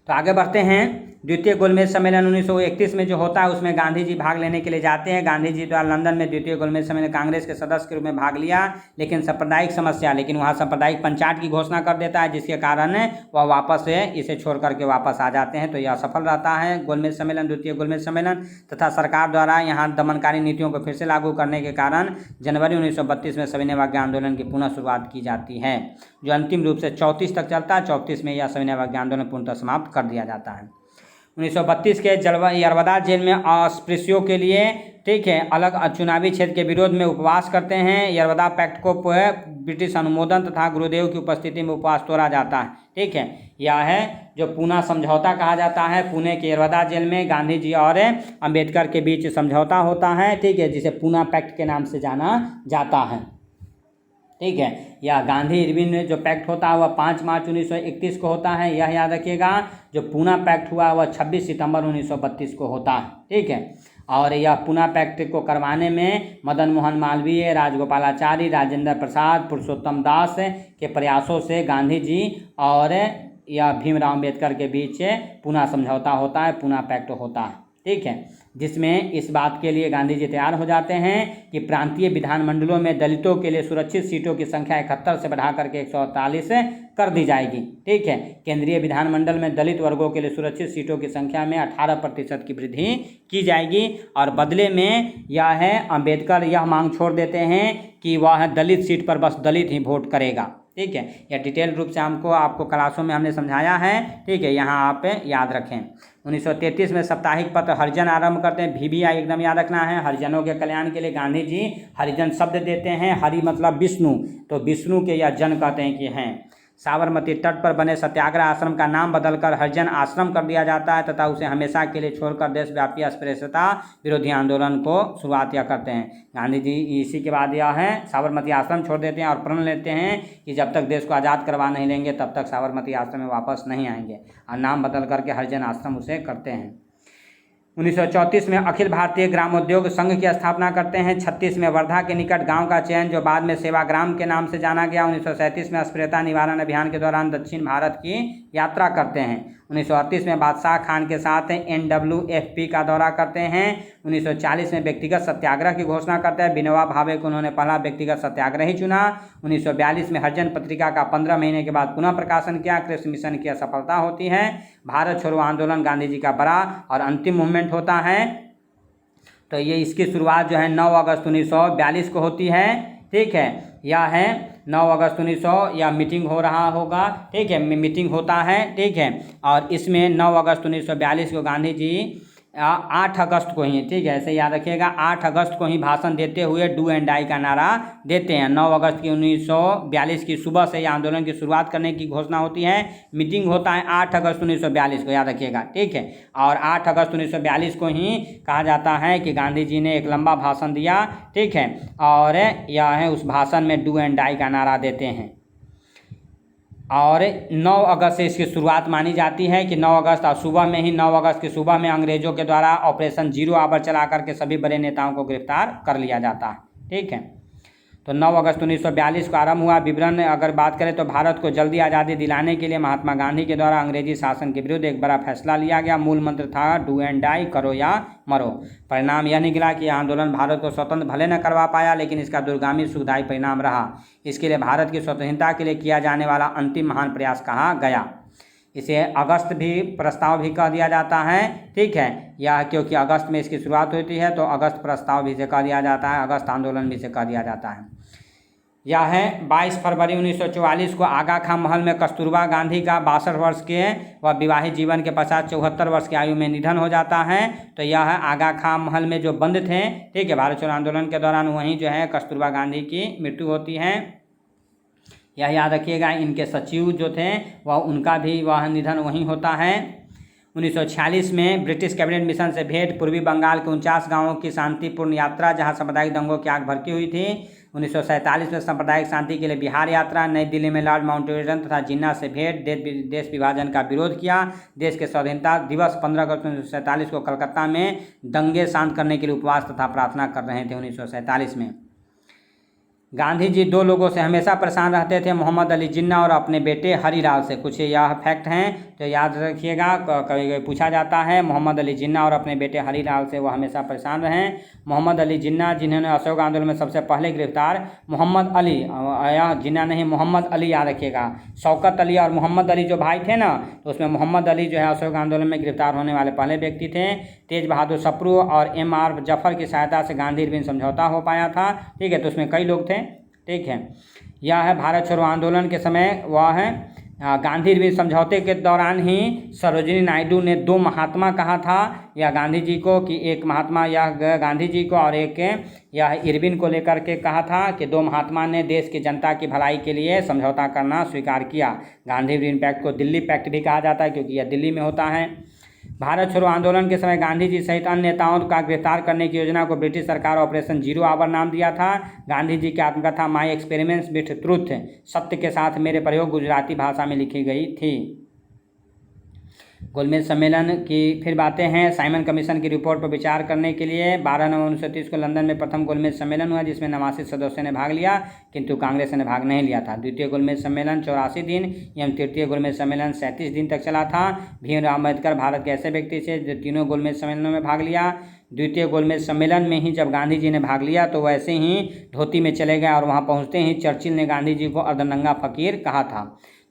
तो आगे बढ़ते हैं। द्वितीय गोलमेज सम्मेलन 1931 में जो होता है उसमें गांधी जी भाग लेने के लिए जाते हैं। गांधी जी द्वारा लंदन में द्वितीय गोलमेज सम्मेलन कांग्रेस के सदस्य के रूप में भाग लिया, लेकिन वहाँ सांप्रदायिक पंचायत की घोषणा कर देता है, जिसके कारण वह वापस इसे छोड़ करके वापस आ जाते हैं। तो यह सफल रहता है गोलमेज सम्मेलन, द्वितीय गोलमेज सम्मेलन। तथा सरकार द्वारा यहाँ दमनकारी नीतियों को फिर से लागू करने के कारण जनवरी 1932 में सविनय अवज्ञा आंदोलन की पुनः शुरुआत की जाती है, जो अंतिम रूप से 34 तक चलता है। 34 में यह सविनय अवज्ञा आंदोलन पूर्णतः समाप्त कर दिया जाता है। 1932 के यरवदा जेल में अस्पृश्यों के लिए अलग चुनावी क्षेत्र के विरोध में उपवास करते हैं। यरवदा पैक्ट को ब्रिटिश अनुमोदन तथा गुरुदेव की उपस्थिति में उपवास तोड़ा जाता है। यह है जो पूना समझौता कहा जाता है। पुणे के यरवदा जेल में गांधी जी और अंबेडकर के बीच समझौता होता है, जिसे पूना पैक्ट के नाम से जाना जाता है। यह गांधी इरविन जो पैक्ट होता है वह 5 मार्च 1931 को होता है, यह याद रखिएगा। जो पूना पैक्ट हुआ वह 26 सितंबर 1932 को होता है। और यह पूना पैक्ट को करवाने में मदन मोहन मालवीय, राजगोपालाचारी, राजेंद्र प्रसाद, पुरुषोत्तम दास के प्रयासों से गांधी जी और यह भीमराव अम्बेडकर के बीच पूना समझौता होता है, पूना पैक्ट होता है। जिसमें इस बात के लिए गांधी जी तैयार हो जाते हैं कि प्रांतीय विधानमंडलों में दलितों के लिए सुरक्षित सीटों की संख्या 71 से बढ़ा करके 148 कर दी जाएगी। केंद्रीय विधानमंडल में दलित वर्गों के लिए सुरक्षित सीटों की संख्या में 18% की वृद्धि की जाएगी। और बदले में अम्बेडकर यह मांग छोड़ देते हैं कि वह दलित सीट पर बस दलित ही वोट करेगा। यह डिटेल रूप से आपको क्लासों में हमने समझाया है। यहाँ आप याद रखें। 1933 में साप्ताहिक पत्र हरिजन आरंभ करते हैं। VBI एकदम याद रखना है। हरिजनों के कल्याण के लिए गांधी जी हरिजन शब्द देते हैं। हरि मतलब विष्णु, तो विष्णु के यह जन कहते हैं कि हैं। साबरमती तट पर बने सत्याग्रह आश्रम का नाम बदलकर हरिजन आश्रम कर दिया जाता है तथा उसे हमेशा के लिए छोड़कर देशव्यापी अस्पृश्यता विरोधी आंदोलन को शुरुआत यह करते हैं। गांधी जी इसी के बाद यह है साबरमती आश्रम छोड़ देते हैं और प्रण लेते हैं कि जब तक देश को आज़ाद करवा नहीं लेंगे तब तक साबरमती आश्रम में वापस नहीं आएंगे, और नाम बदल करके हरिजन आश्रम उसे करते हैं। 1934 में अखिल भारतीय ग्रामोद्योग संघ की स्थापना करते हैं। 36 में वर्धा के निकट गांव का चयन, जो बाद में सेवाग्राम के नाम से जाना गया। 1937 में अस्पृश्यता निवारण अभियान के दौरान दक्षिण भारत की यात्रा करते हैं। 1938 में बादशाह खान के साथ NWFP का दौरा करते हैं। 1940 में व्यक्तिगत सत्याग्रह की घोषणा करते हैं। विनोबा भावे को उन्होंने पहला व्यक्तिगत सत्याग्रह ही चुना। 1942 में हरिजन पत्रिका का 15 महीने के बाद पुनः प्रकाशन किया। कृष्ण मिशन की सफलता होती है। भारत छोड़ो आंदोलन गांधी जी का बड़ा और अंतिम मूवमेंट होता है। तो ये इसकी शुरुआत जो है 9 अगस्त 1942 को होती है। यह है 9 अगस्त 1900 या मीटिंग हो रहा होगा। मीटिंग होता है। और इसमें 9 अगस्त 1942 को गांधी जी 8 अगस्त को ही ऐसे याद रखिएगा 8 अगस्त को ही भाषण देते हुए डू एंड डाई का नारा देते हैं। 9 अगस्त की 1942 की सुबह से यह आंदोलन की शुरुआत करने की घोषणा होती है। मीटिंग होता है 8 अगस्त 1942 को, याद रखिएगा। और 8 अगस्त 1942 को ही कहा जाता है कि गांधी जी ने एक लंबा भाषण दिया। और यह है उस भाषण में डू एंड डाई का नारा देते हैं। और 9 अगस्त से इसकी शुरुआत मानी जाती है कि 9 अगस्त और सुबह में ही 9 अगस्त की सुबह में अंग्रेजों के द्वारा ऑपरेशन जीरो आवर चला करके सभी बड़े नेताओं को गिरफ्तार कर लिया जाता है। तो 9 अगस्त 1942 को आरंभ हुआ। विवरण अगर बात करें तो भारत को जल्दी आज़ादी दिलाने के लिए महात्मा गांधी के द्वारा अंग्रेजी शासन के विरुद्ध एक बड़ा फैसला लिया गया। मूल मंत्र था डू एंड डाई, करो या मरो। परिणाम यह निकला कि यह आंदोलन भारत को स्वतंत्र भले न करवा पाया, लेकिन इसका दूरगामी सुखदायी परिणाम रहा। इसके लिए भारत की स्वतंत्रता के लिए किया जाने वाला अंतिम महान प्रयास कहा गया। इसे अगस्त भी प्रस्ताव भी कह दिया जाता है, ठीक है, यह क्योंकि अगस्त में इसकी शुरुआत होती है तो अगस्त प्रस्ताव भी से कह दिया जाता है, अगस्त आंदोलन भी से कह दिया जाता है। यह है 22 फरवरी 1944 को आगा खां महल में कस्तूरबा गांधी का 62 वर्ष के व विवाहित जीवन के पश्चात 74 वर्ष की आयु में निधन हो जाता है। तो यह है आगा खां महल में जो बंद थे, ठीक है, भारत छोड़ो आंदोलन के दौरान वहीं जो है कस्तूरबा गांधी की मृत्यु होती है। यह याद रखिएगा। इनके सचिव जो थे वह उनका भी वह निधन वहीं होता है। 1946 में ब्रिटिश कैबिनेट मिशन से भेंट, पूर्वी बंगाल के 49 गांवों की शांतिपूर्ण यात्रा जहां सांप्रदायिक दंगों की आग भड़की हुई थी। 1947 में सांप्रदायिक शांति के लिए बिहार यात्रा, नई दिल्ली में लॉर्ड माउंटबेटन तथा जिन्ना से भेंट, देश विभाजन का विरोध किया। देश के स्वाधीनता दिवस 15 अगस्त 1947 को कलकत्ता में दंगे शांत करने के लिए उपवास तथा प्रार्थना कर रहे थे 1947 में। गांधी जी 2 लोगों से हमेशा परेशान रहते थे, मोहम्मद अली जिन्ना और अपने बेटे हरिलाल से। कुछ यह फैक्ट हैं तो याद रखिएगा, कभी कभी पूछा जाता है। मोहम्मद अली जिन्ना और अपने बेटे हरिलाल से वो हमेशा परेशान रहे। मोहम्मद अली जिन्ना जिन्होंने अशोक आंदोलन में सबसे पहले गिरफ्तार, मोहम्मद अली, यह जिन्ना नहीं मोहम्मद अली याद रखिएगा। शौकत अली और मोहम्मद अली जो भाई थे ना, तो उसमें मोहम्मद अली जो है अशोक आंदोलन में गिरफ्तार होने वाले पहले व्यक्ति थे। तेज बहादुर सप्रू और M.R. जफर की सहायता से गांधी इरविन समझौता हो पाया था, ठीक है, तो उसमें कई लोग थे, ठीक है। यह है भारत छोड़ो आंदोलन के समय, वह है गांधी इरविन समझौते के दौरान ही सरोजिनी नायडू ने 2 महात्मा कहा था या गांधी जी को, कि एक महात्मा यह गांधी जी को और एक यह इरविन को लेकर के कहा था कि 2 महात्मा ने देश की जनता की भलाई के लिए समझौता करना स्वीकार किया। गांधी इरविन पैक्ट को दिल्ली पैक्ट भी कहा जाता है क्योंकि यह दिल्ली में होता है। भारत छोड़ो आंदोलन के समय गांधी जी सहित अन्य नेताओं का गिरफ्तार करने की योजना को ब्रिटिश सरकार ऑपरेशन जीरो आवर नाम दिया था। गांधी जी की आत्मकथा माई एक्सपेरिमेंट्स विथ ट्रूथ, सत्य के साथ मेरे प्रयोग, गुजराती भाषा में लिखी गई थी। गोलमेज सम्मेलन की फिर बातें हैं। साइमन कमीशन की रिपोर्ट पर विचार करने के लिए 12 नवंबर 1930 को लंदन में प्रथम गोलमेज सम्मेलन हुआ, जिसमें 89 सदस्यों ने भाग लिया, किंतु कांग्रेस ने भाग नहीं लिया था। द्वितीय गोलमेज सम्मेलन 84 दिन एवं तृतीय गोलमेज सम्मेलन 37 दिन तक चला था। भीमराव अम्बेडकर भारत के ऐसे व्यक्ति थे जो तीनों गोलमेज सम्मेलनों में भाग लिया। द्वितीय गोलमेज सम्मेलन में ही जब गांधी जी ने भाग लिया तो वैसे ही धोती में चले गए और वहाँ पहुँचते ही चर्चिल ने गांधी जी को अर्धनंगा फकीर कहा था।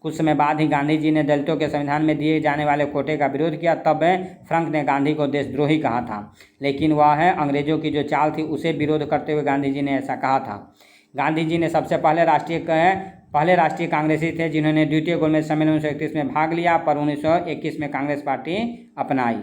कुछ समय बाद ही गांधी जी ने दलितों के संविधान में दिए जाने वाले कोटे का विरोध किया, तब फ्रंक ने गांधी को देशद्रोही कहा था, लेकिन वह है अंग्रेजों की जो चाल थी उसे विरोध करते हुए गांधी जी ने ऐसा कहा था। गांधी जी ने सबसे पहले राष्ट्रीय कांग्रेसी थे जिन्होंने द्वितीय गोलमेज सम्मेलन 1931 में भाग लिया, पर 1921 में कांग्रेस पार्टी अपनाई।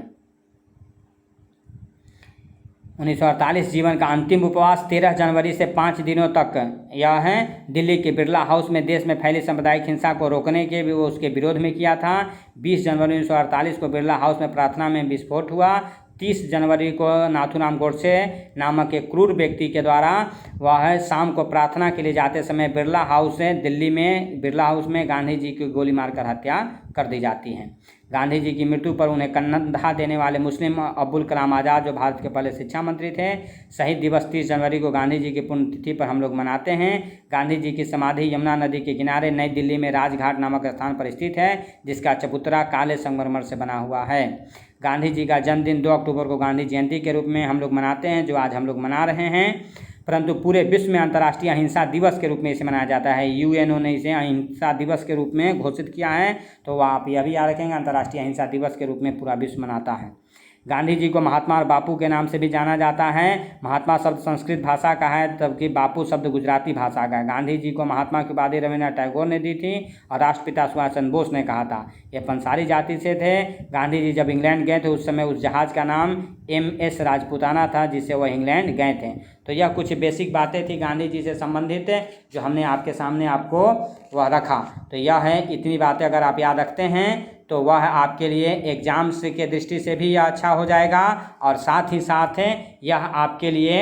1948 जीवन का अंतिम उपवास 13 जनवरी से 5 दिनों तक यह है दिल्ली के बिरला हाउस में देश में फैली सांप्रदायिक हिंसा को रोकने के भी वो उसके विरोध में किया था। 20 जनवरी 1948 को बिरला हाउस में प्रार्थना में विस्फोट हुआ। 30 जनवरी को नाथूराम गोडसे नामक एक क्रूर व्यक्ति के द्वारा वह शाम को प्रार्थना के लिए जाते समय बिरला हाउस से दिल्ली में बिरला हाउस में गांधी जी की गोली मारकर हत्या कर दी जाती है। गांधी जी की मृत्यु पर उन्हें कंधा देने वाले मुस्लिम अब्दुल कलाम आज़ाद जो भारत के पहले शिक्षा मंत्री थे, शहीद दिवस 30 जनवरी को गांधी जी की पुण्यतिथि पर हम लोग मनाते हैं। गांधी जी की समाधि यमुना नदी के किनारे नई दिल्ली में राजघाट नामक स्थान पर स्थित है, जिसका चबूतरा काले संगमरमर से बना हुआ है। गांधी जी का जन्मदिन 2 अक्टूबर को गांधी जयंती के रूप में हम लोग मनाते हैं, जो आज हम लोग मना रहे हैं, परंतु पूरे विश्व में अंतर्राष्ट्रीय अहिंसा दिवस के रूप में इसे मनाया जाता है। यूएनओ ने इसे अहिंसा दिवस के रूप में घोषित किया है, तो आप यह भी याद रखेंगे, अंतर्राष्ट्रीय अहिंसा दिवस के रूप में पूरा विश्व मनाता है। गांधी जी को महात्मा और बापू के नाम से भी जाना जाता है। महात्मा शब्द संस्कृत भाषा का है, जबकि बापू शब्द गुजराती भाषा का है। गांधी जी को महात्मा की उपाधि रविन्द्रनाथ टैगोर ने दी थी और राष्ट्रपिता सुभाष चंद्र बोस ने कहा था। ये पंसारी जाति से थे। गांधी जी जब इंग्लैंड गए थे उस समय उस जहाज़ का नाम MS राजपूताना था, जिससे वह इंग्लैंड गए थे। तो यह कुछ बेसिक बातें थी गांधी जी से संबंधित जो हमने आपके सामने आपको वह रखा। तो यह है, इतनी बातें अगर आप याद रखते हैं तो वह आपके लिए एग्जाम्स के दृष्टि से भी यह अच्छा हो जाएगा, और साथ ही साथ यह आपके लिए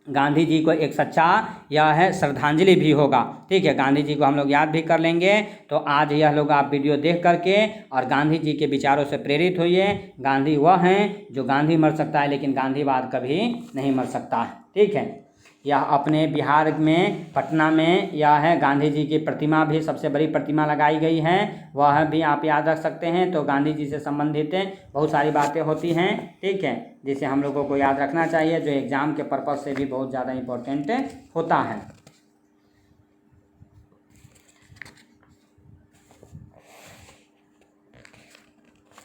गांधी जी को एक सच्चा यह है श्रद्धांजलि भी होगा। ठीक है, गांधी जी को हम लोग याद भी कर लेंगे। तो आज यह लोग आप वीडियो देख करके और गांधी जी के विचारों से प्रेरित होइए। गांधी वह हैं जो गांधी मर सकता है लेकिन गांधीवाद कभी नहीं मर सकता है। ठीक है, यह अपने बिहार में पटना में यह है गांधी जी की प्रतिमा भी सबसे बड़ी प्रतिमा लगाई गई है, वह भी आप याद रख सकते हैं। तो गांधी जी से संबंधित बहुत सारी बातें होती हैं, ठीक है, जिसे हम लोगों को याद रखना चाहिए, जो एग्ज़ाम के पर्पज़ से भी बहुत ज़्यादा इम्पोर्टेंट होता है।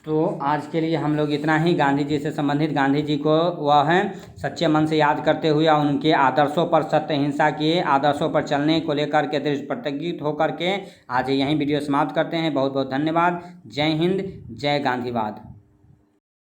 तो आज के लिए हम लोग इतना ही। गांधी जी से संबंधित गांधी जी को वह है सच्चे मन से याद करते हुए और उनके आदर्शों पर, सत्य हिंसा के आदर्शों पर चलने को लेकर के दृढ़ प्रतिज्ञित होकर के आज यहीं वीडियो समाप्त करते हैं। बहुत बहुत धन्यवाद। जय हिंद, जय गांधीवाद।